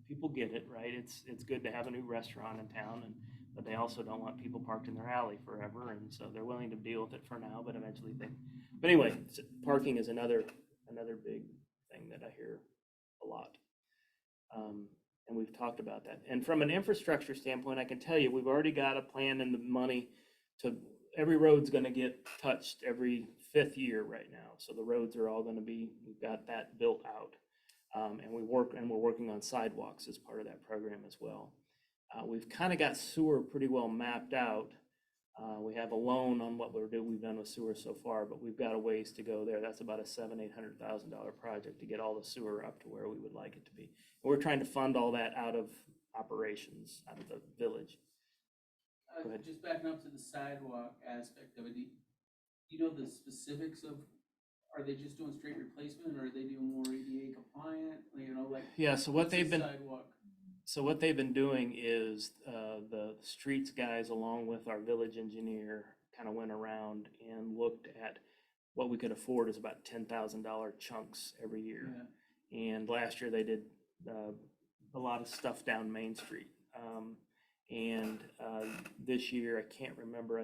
S1: people get it, right? It's good to have a new restaurant in town, but they also don't want people parked in their alley forever, and so they're willing to deal with it for now, but eventually but anyway, parking is another big thing that I hear a lot. And we've talked about that. And from an infrastructure standpoint, I can tell you, we've already got a plan and the money every road's gonna get touched every 5th year right now. So the roads are all we've got that built out. And we're working on sidewalks as part of that program as well. We've kind of got sewer pretty well mapped out. We have a loan on what we've done with sewer so far, but we've got a ways to go there. That's about a $700,000-800,000 project to get all the sewer up to where we would like it to be. And we're trying to fund all that out of operations, out of the village. Go ahead.
S3: Just backing up to the sidewalk aspect of it, do you know the specifics of, are they just doing straight replacement or are they doing more ADA compliant? You know, like.
S1: Yeah, so
S3: what
S1: they've been doing is the streets guys, along with our village engineer, kind of went around and looked at what we could afford is about $10,000 chunks every year. Yeah. And last year they did a lot of stuff down Main Street. And this year, I can't remember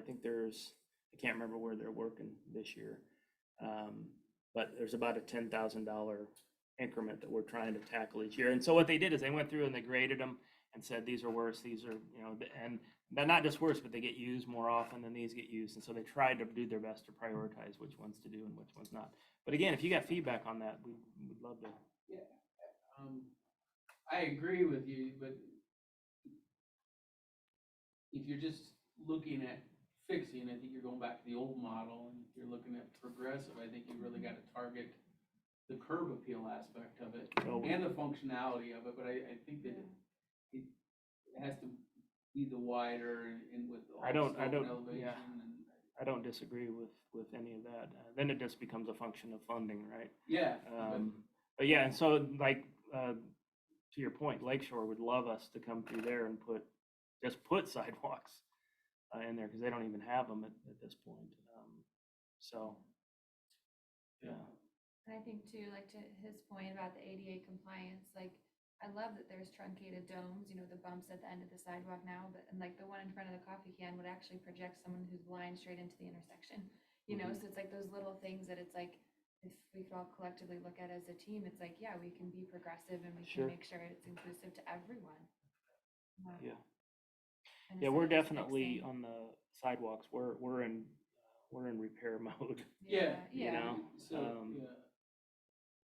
S1: where they're working this year. But there's about a $10,000 increment that we're trying to tackle each year. And so what they did is they went through and they graded them and said, these are worse, these are, and they're not just worse, but they get used more often than these get used. And so they tried to do their best to prioritize which ones to do and which ones not. But again, if you got feedback on that, we'd love to.
S3: Yeah, I agree with you, but if you're just looking at fixing, I think you're going back to the old model, and if you're looking at progressive, I think you really got to target the curb appeal aspect of it and the functionality of it, but I think that it has to be the wider and with all the elevation.
S1: Yeah. I don't disagree with any of that. Then it just becomes a function of funding, right?
S3: Yeah.
S1: But yeah, and so like to your point, Lakeshore would love us to come through there and put sidewalks in there because they don't even have them at this point. So, yeah.
S6: And I think too, like to his point about the ADA compliance, like I love that there's truncated domes, you know, the bumps at the end of the sidewalk now, but and like the one in front of the coffee can would actually project someone who's blind straight into the intersection. You know, so it's like those little things that it's like, if we could all collectively look at as a team, it's like, yeah, we can be progressive and we
S1: Sure.
S6: can make sure it's inclusive to everyone.
S1: Yeah.
S6: And
S1: Yeah, we're
S6: instead of just
S1: definitely
S6: fixing-
S1: on the sidewalks, we're in repair mode.
S3: Yeah,
S1: you know,
S3: So, yeah.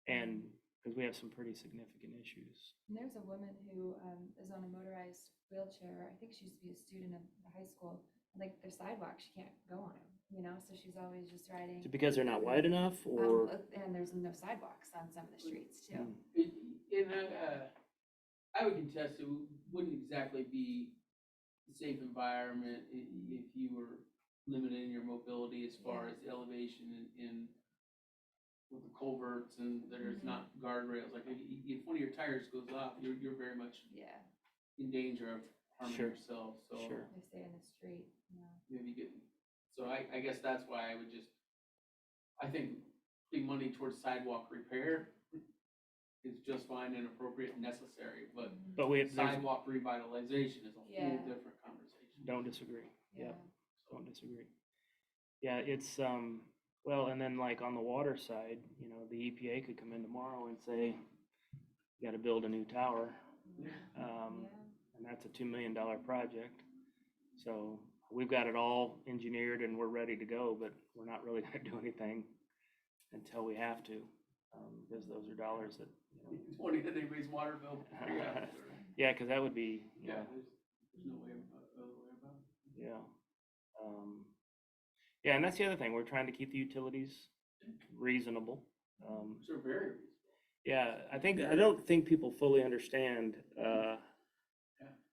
S1: And, because we have some pretty significant issues.
S6: And there's a woman who is on a motorized wheelchair. I think she used to be a student of the high school. Like their sidewalk, she can't go on them, you know, so she's always just riding.
S1: Is it because they're not wide enough or?
S6: And there's no sidewalks on some of the streets too.
S3: I would contest it wouldn't exactly be a safe environment if you were limiting your mobility as far as elevation in with the culverts and there's not guardrails. Like if one of your tires goes off, you're very much
S6: Yeah,
S3: in danger of harming
S1: Sure.
S3: yourself. So
S1: Sure.
S6: they stay in the street, yeah.
S3: maybe get. So I guess that's why I would just. I think putting money towards sidewalk repair is just fine and appropriate and necessary, but
S1: But there's,
S3: sidewalk revitalization is a whole
S6: Yeah.
S3: different conversation.
S1: don't disagree.
S6: Yeah.
S1: Yep, don't disagree. Yeah, it's, well, and then like on the water side, you know, the EPA could come in tomorrow and say, you gotta build a new tower.
S6: Yeah.
S1: And that's a $2 million project. So we've got it all engineered and we're ready to go, but we're not really gonna do anything until we have to, because those are dollars that, you know.
S3: It's one of anybody's water bill.
S1: Yeah, because that would be, you
S3: Yeah,
S1: know,
S3: there's no way other way about it.
S1: yeah. Yeah, and that's the other thing, we're trying to keep the utilities reasonable.
S3: Sure, very reasonable.
S1: Yeah, I don't think people fully understand,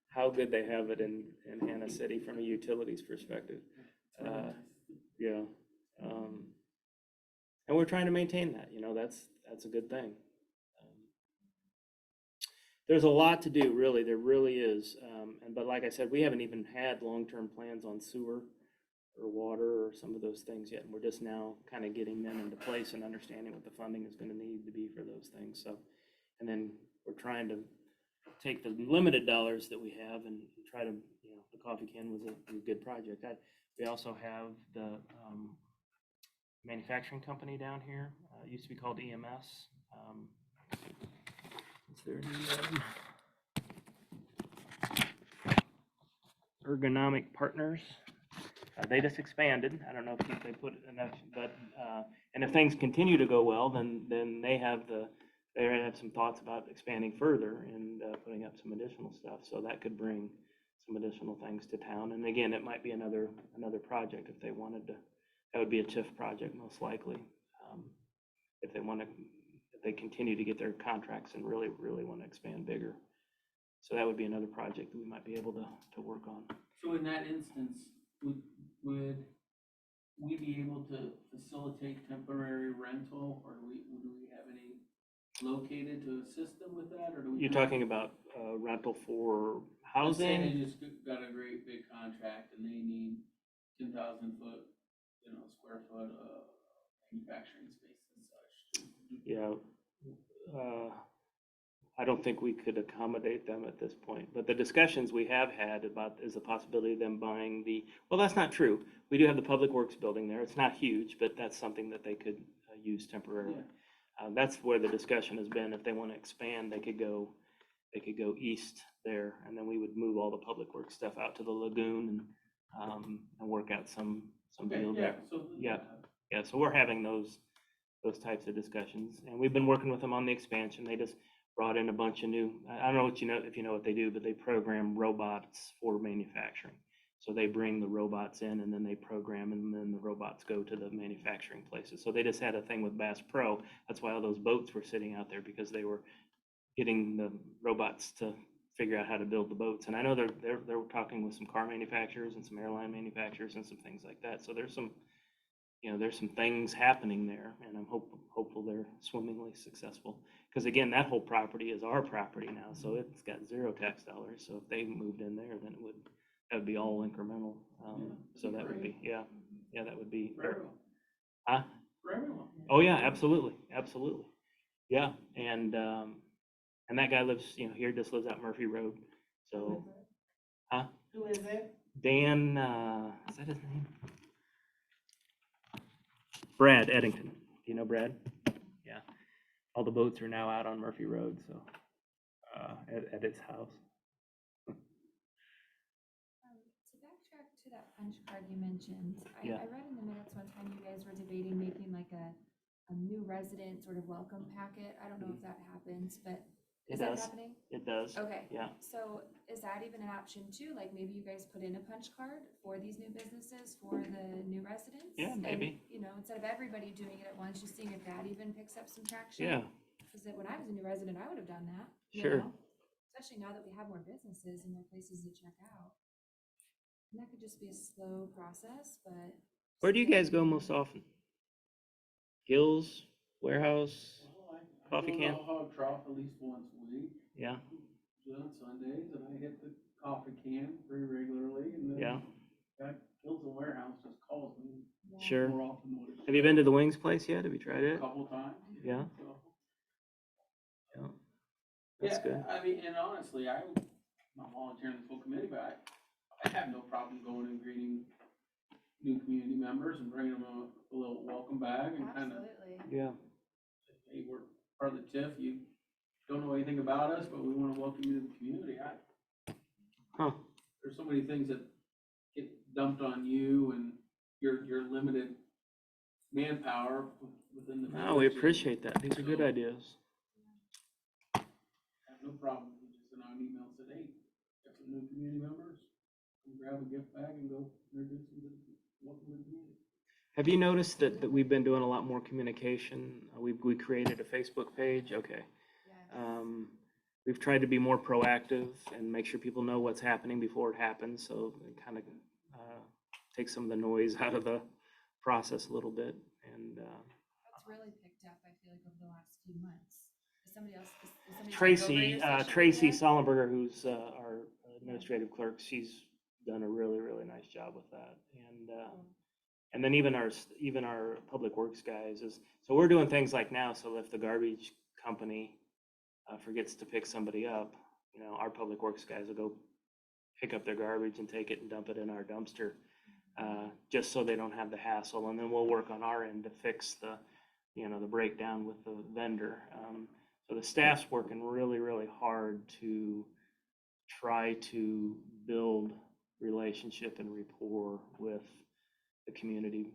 S1: how good they have it in Hannah City from a utilities perspective. Yeah. And we're trying to maintain that, you know, that's a good thing. There's a lot to do, really, there really is. But like I said, we haven't even had long-term plans on sewer or water or some of those things yet. And we're just now kind of getting them into place and understanding what the funding is gonna need to be for those things, so. And then we're trying to take the limited dollars that we have and try to, you know, the coffee can was a good project. We also have the manufacturing company down here, it used to be called EMS. What's their name? Ergonomic Partners. They just expanded. I don't know if they put enough, but, and if things continue to go well, then they have some thoughts about expanding further and putting up some additional stuff. So that could bring some additional things to town. And again, it might be another project if they wanted to. That would be a TIF project most likely. If they continue to get their contracts and really want to expand bigger. So that would be another project that we might be able to work on.
S3: So in that instance, would we be able to facilitate temporary rental, or do we have any located to assist them with that, or do we?
S1: You're talking about rental for
S3: Let's say
S1: housing?
S3: they just got a great big contract and they need 10,000 foot, square foot, manufacturing space and such.
S1: Yeah. I don't think we could accommodate them at this point, but the discussions we have had about is the possibility of them buying well, that's not true. We do have the Public Works building there. It's not huge, but that's something that they could use temporarily. That's where the discussion has been. If they want to expand, they could go east there, and then we would move all the Public Works stuff out to the lagoon and work out some deal there. Yeah, so we're having those types of discussions, and we've been working with them on the expansion. They just brought in a bunch of new, I don't know if you know what they do, but they program robots for manufacturing. So they bring the robots in and then they program and then the robots go to the manufacturing places. So they just had a thing with Bass Pro. That's why all those boats were sitting out there, because they were getting the robots to figure out how to build the boats. And I know they're talking with some car manufacturers and some airline manufacturers and some things like that. So there's some things happening there, and I'm hopeful they're swimmingly successful. Because again, that whole property is our property now, so it's got zero tax dollars. So if they moved in there, then that would be all incremental. So that would be, that would be.
S3: Very well.
S1: Huh?
S3: For everyone.
S1: Oh, yeah, absolutely, absolutely. Yeah, and that guy lives, here, just lives out Murphy Road,
S4: Who
S1: so,
S4: is it?
S1: huh?
S4: Who is it?
S1: Dan, is that his name? Brad Eddington. Do you know Brad? Yeah. All the boats are now out on Murphy Road, so, at his house.
S6: To backtrack to that punch card you mentioned,
S1: Yeah.
S6: I read in the minutes one time you guys were debating making like a new resident sort of welcome packet. I don't know if that happens, but
S1: It
S6: is that
S1: does.
S6: happening?
S1: It does.
S6: Okay.
S1: Yeah.
S6: So is that even an option too? Like maybe you guys put in a punch card for these new businesses, for the new residents?
S1: Yeah, maybe.
S6: And, instead of everybody doing it at once, just seeing if that even picks up some traction?
S1: Yeah,
S6: Because when I was a new resident, I would have done that.
S1: Sure.
S6: Especially now that we have more businesses and more places to check out. And that could just be a slow process, but.
S1: where do you guys go most often? Hills, warehouse?
S3: Well, I
S1: Coffee
S3: go to
S1: can?
S3: the hog trough at least once a week.
S1: Yeah,
S3: On Sundays, and I hit the coffee can pretty regularly, and then
S1: yeah,
S3: that Hills and Warehouse just calls me
S1: sure.
S3: more often than what it
S1: Have you been to the Wings place yet? Have you tried
S3: a
S1: it?
S3: couple times.
S1: Yeah.
S3: So,
S1: Yeah. That's
S3: yeah,
S1: good.
S3: I mean, and honestly, I'm not volunteering the full committee, but I have no problem going and greeting new community members and bringing them a little welcome bag and kind of,
S6: Absolutely.
S1: Yeah,
S3: hey, we're part of the TIF, you don't know anything about us, but we want to welcome you to the community.
S1: huh,
S3: There's so many things that get dumped on you and your limited manpower within the.
S1: no, we
S3: village.
S1: appreciate that. These are good
S3: So-
S1: ideas.
S3: I have no problem. We just sent out an email and said, hey, got some new community members, come grab a gift bag and go introduce them to the, welcome to the community.
S1: Have you noticed that we've been doing a lot more communication? We created a Facebook page, okay.
S6: Yes.
S1: We've tried to be more proactive and make sure people know what's happening before it happens, so it kind of takes some of the noise out of the process a little bit. And
S6: That's really picked up, I feel like, over the last few months. Is somebody else, is somebody take over
S1: Tracy,
S6: your social
S1: Tracy
S6: media?
S1: Sollenberger, who's our administrative clerk, she's done a really, really nice job with that. And then even our public works guys so we're doing things like now, so if the garbage company forgets to pick somebody up, our public works guys will go pick up their garbage and take it and dump it in our dumpster, just so they don't have the hassle. And then we'll work on our end to fix the breakdown with the vendor. So the staff's working really, really hard to try to build relationship and rapport with the community.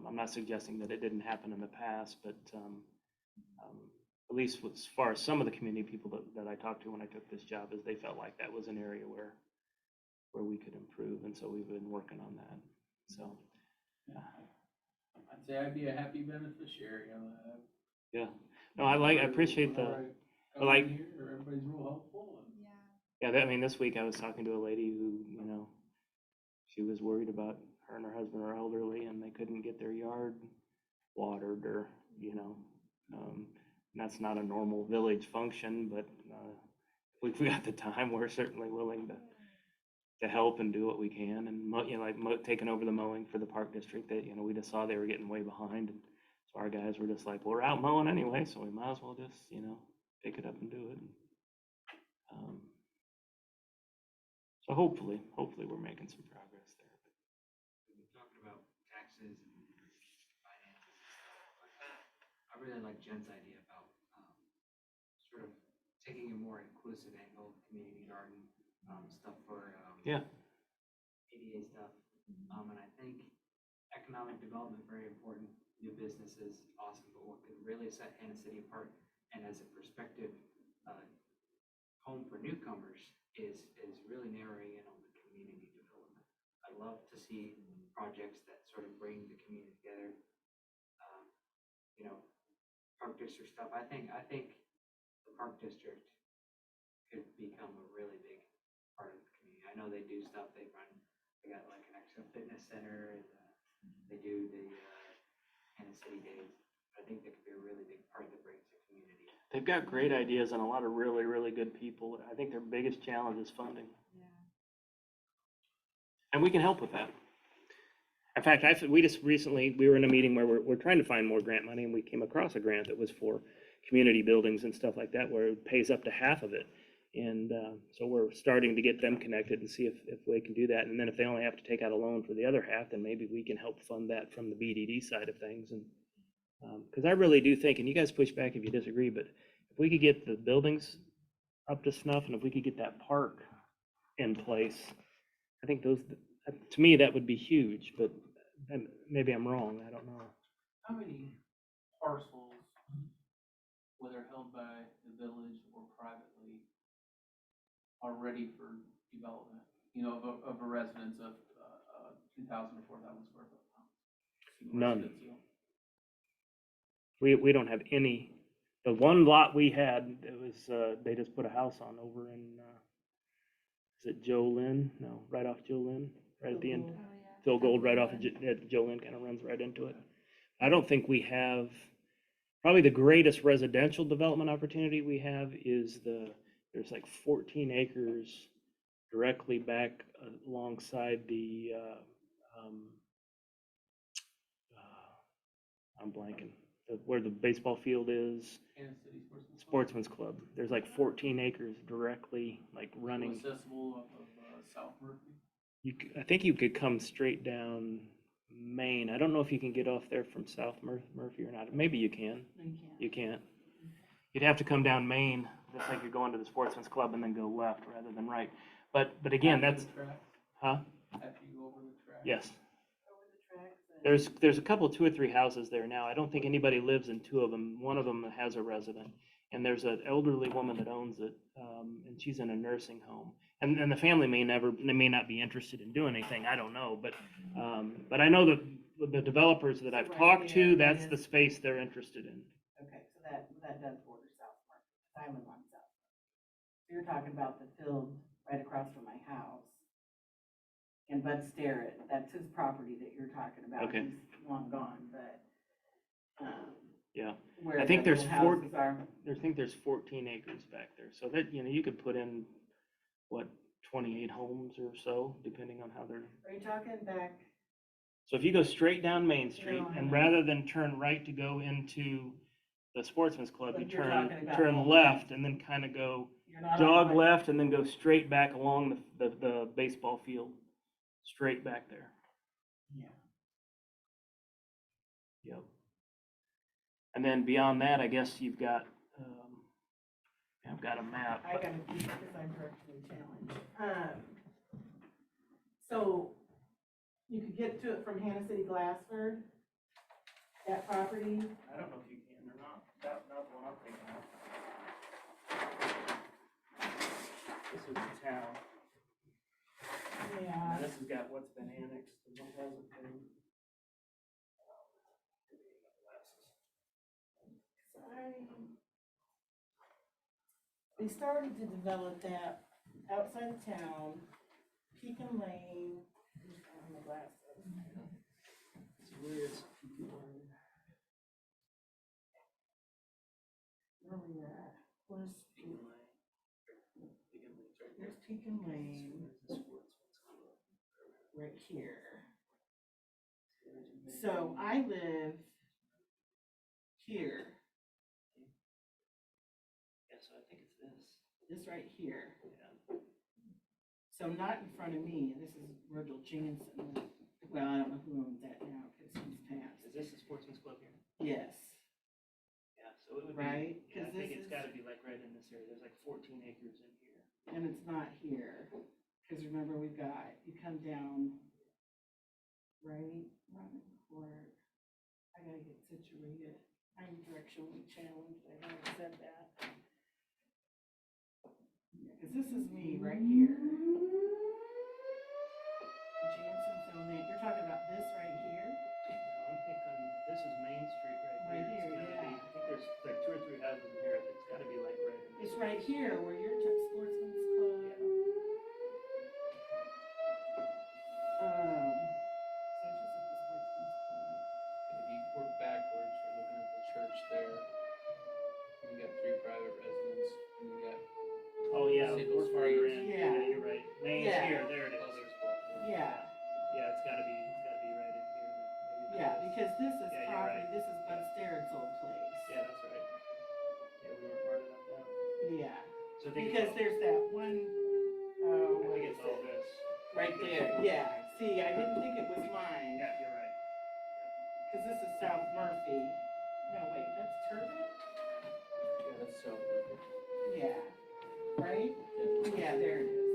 S1: I'm not suggesting that it didn't happen in the past, but at least as far as some of the community people that I talked to when I took this job, is they felt like that was an area where we could improve, and so we've been working on that. So,
S3: I'd say I'd be a happy beneficiary of that.
S1: yeah, no, I appreciate the,
S3: Whenever I come
S1: like-
S3: in here, everybody's real helpful.
S6: Yeah.
S1: I mean, this week I was talking to a lady who, she was worried about her and her husband are elderly and they couldn't get their yard watered or, and that's not a normal village function, but if we got the time, we're certainly willing to help and do what we can. And taking over the mowing for the park district, that we just saw they were getting way behind, and so our guys were just like, well, we're out mowing anyway, so we might as well just pick it up and do it. So hopefully we're making some progress there.
S2: We've been talking about taxes and finances and stuff, but I really like Jen's idea about sort of taking a more inclusive angle, community garden, stuff for
S1: Yeah.
S2: ADA stuff. And I think economic development, very important, new businesses, awesome, but what could really set Hannah City apart and as a prospective home for newcomers is really narrowing in on the community development. I love to see projects that sort of bring the community together. Park district stuff. I think the park district could become a really big part of the community. I know they do stuff. They got like an extra fitness center, and they do the Hannah City Days. I think that could be a really big part that brings the community.
S1: They've got great ideas and a lot of really, really good people. I think their biggest challenge is funding.
S6: Yeah.
S1: And we can help with that. In fact, we just recently, we were in a meeting where we're trying to find more grant money, and we came across a grant that was for community buildings and stuff like that, where it pays up to half of it. And so we're starting to get them connected and see if we can do that. And then if they only have to take out a loan for the other half, then maybe we can help fund that from the BDD side of things. And because I really do think, and you guys push back if you disagree, but if we could get the buildings up to snuff, and if we could get that park in place, I think those, to me, that would be huge, but maybe I'm wrong, I don't know.
S3: How many parcels, whether held by the village or privately, are ready for development? You know, of a residence of 2,000 to 4,000 square foot house?
S1: None. We don't have any. The one lot we had, it was, they just put a house on over in, is it Joe Lynn? No, right off Joe Lynn, right at the end.
S6: Oh, yeah.
S1: Phil Gold right off of Joe Lynn, kind of runs right into it. I don't think we have, probably the greatest residential development opportunity we have is there's like 14 acres directly back alongside the, I'm blanking, where the baseball field is,
S3: Kansas City
S1: Sportsman's Club. There's like 14 acres directly, like running.
S3: Accessible off of South Murphy?
S1: I think you could come straight down Main. I don't know if you can get off there from South Murphy or not. Maybe you can. You can't. You'd have to come down Main, just like you're going to the Sportsman's Club, and then go left rather than right. But again,
S3: After
S1: that's,
S3: the track?
S1: huh?
S3: After you go over the track?
S1: Yes.
S4: Over the tracks and-
S1: There's a couple, 2 or 3 houses there now. I don't think anybody lives in 2 of them. One of them has a resident. And there's an elderly woman that owns it, and she's in a nursing home. And the family may not be interested in doing anything, I don't know. But I know that the developers that I've
S4: Right
S1: talked
S4: there,
S1: to,
S4: that
S1: that's the
S4: is-
S1: space they're interested in.
S4: Okay, so that does border South Market, I live on South. So you're talking about the field right across from my house. And Bud Starrett, that's his property that you're talking about.
S1: Okay.
S4: He's long gone, but,
S1: Yeah.
S4: where
S1: I think
S4: the
S1: there's
S4: little houses are.
S1: I think there's 14 acres back there. So that, you could put in, what, 28 homes or so, depending on how they're.
S4: Are you talking back?
S1: So if you go straight down Main Street,
S4: No, I
S1: and
S4: know.
S1: rather than turn right to go into the Sportsman's Club, you
S4: Like you're talking about
S1: turn
S4: all
S1: left and then kind of go
S4: You're not on
S1: jog
S4: my-
S1: left and then go straight back along the baseball field, straight back there.
S4: Yeah.
S1: Yep. And then beyond that, I guess you've got, I've got a map.
S4: I gotta keep it because I'm directionally challenged. So you could get to it from Hannah City Glassford, that property.
S1: I don't know if you can or not. Not the one I'm thinking of. This is the town.
S4: Yeah.
S1: And this has got what's been annexed and what hasn't been.
S4: They started to develop that outside of town, Pekin Lane. My glasses.
S1: Where is
S4: Where are we at? Where's There's Pekin Lane right here. So I live here,
S1: Yeah, so I think it's this.
S4: this right here.
S1: Yeah.
S4: So not in front of me, this is Virgil Jansen. Well, I don't know who owns that now because he's passed.
S1: Is this the Sportsman's Club here?
S4: Yes,
S1: Yeah, so it would be.
S4: Right,
S1: Yeah, I
S4: 'cause
S1: think
S4: this
S1: it's
S4: is-
S1: gotta be like right in this area. There's like 14 acres in here.
S4: and it's not here. Because remember, we've got, you come down, right, Robin Court. I gotta get situated. I'm directionally challenged, I haven't said that. Because this is me right here. Jansen's on that, you're talking about this right here?
S1: I'm thinking, this is Main Street right here.
S4: Right here,
S1: It's gotta be-
S4: yeah.
S1: I think there's like 2 or 3 houses in here. It's gotta be like right in this.
S4: It's right here where you're Sportsman's Club. Sanchez at the Sportsman's Club.
S3: If you work backwards, you're looking at the church there. You got 3 private residents, and you got.
S1: Oh, yeah,
S3: Single
S1: we're farther
S3: streets.
S1: in.
S4: Yeah.
S1: You're right. Main's
S4: Yeah.
S1: here, there it is.
S3: Oh, there's both.
S4: Yeah,
S1: Yeah, it's gotta be right in
S4: because this is
S1: Yeah, you're
S4: property,
S1: right.
S4: this is Bud Starrett's old place.
S1: Yeah, that's right. Yeah, we weren't part of that.
S4: Yeah,
S1: So I think
S4: because
S1: it's
S4: there's that one,
S1: all,
S4: oh,
S1: I
S4: what
S1: think
S4: is
S1: it's all
S4: it?
S1: this.
S4: Right there, yeah. See, I didn't think it was mine,
S1: Yeah, you're right.
S4: because this is South Murphy. No, wait, that's Turbot?
S3: Yeah, that's so.
S4: Yeah, right? Yeah, there it is.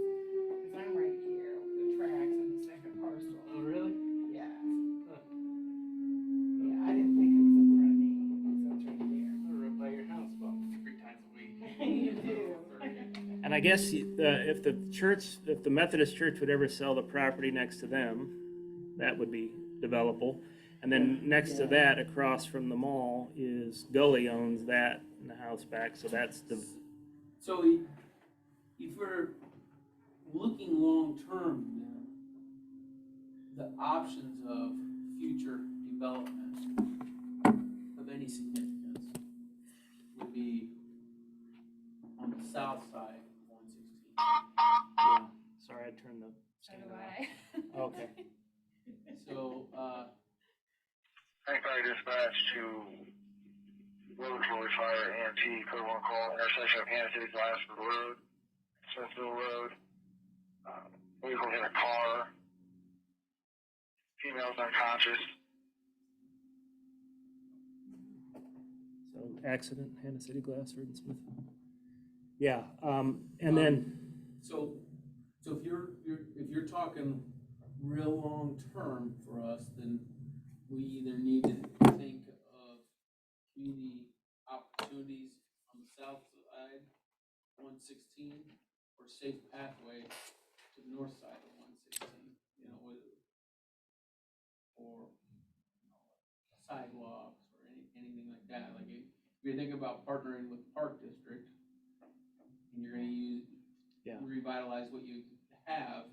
S4: Because I'm right here, the tracks and the second parcel.
S1: Oh, really?
S4: Yeah.
S1: Huh.
S4: Yeah, I didn't think it was in front of me, so it's right there.
S3: I run by your house about 3 times a week.
S4: You do.
S1: And I guess if the Methodist church would ever sell the property next to them, that would be developable. And then next to that, across from the mall, is Gully owns that and the house back, so that's the,
S3: So if we're looking long-term, then the options of future development of any significance would be on the south side of 116.
S1: yeah, sorry, I turned the
S6: So
S1: stand
S6: do
S1: off.
S6: I.
S1: Okay.
S3: So,
S7: Thank Fire Dispatch to Logan Fire EMT, code 1 call, intersection of Kansas City, Glasgow Road, Smithville Road. Vehicle hit a car. Female's unconscious.
S1: So accident, Hannah City, Glassford, and Smith. Yeah, and then,
S3: so if you're talking real long-term for us, then we either need to think of community opportunities on the south side, 116, or safe pathway to the north side of 116, you know, or sidewalks or anything like that. Like if you think about partnering with the Park District and you're gonna
S1: Yeah.
S3: revitalize what you have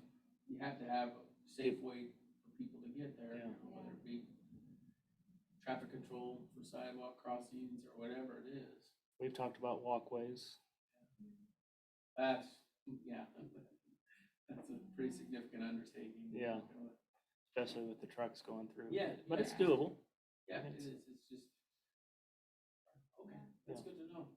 S3: to have a safe way for people to get there,
S1: Yeah.
S3: whether it be traffic control for sidewalk crossings or whatever it is.
S1: we've talked about walkways.
S3: That's a pretty significant undertaking.
S1: Yeah. Especially with the trucks going through.
S3: Yeah.
S1: But it's
S3: yeah.
S1: doable.
S3: Yeah, it
S1: It's-
S3: is, it's just, okay, that's
S1: Yeah.
S3: good to know.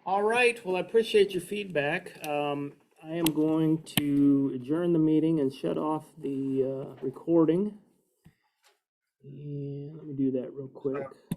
S1: All right, well, I appreciate your feedback. I am going to adjourn the meeting and shut off the recording. And let me do that real quick.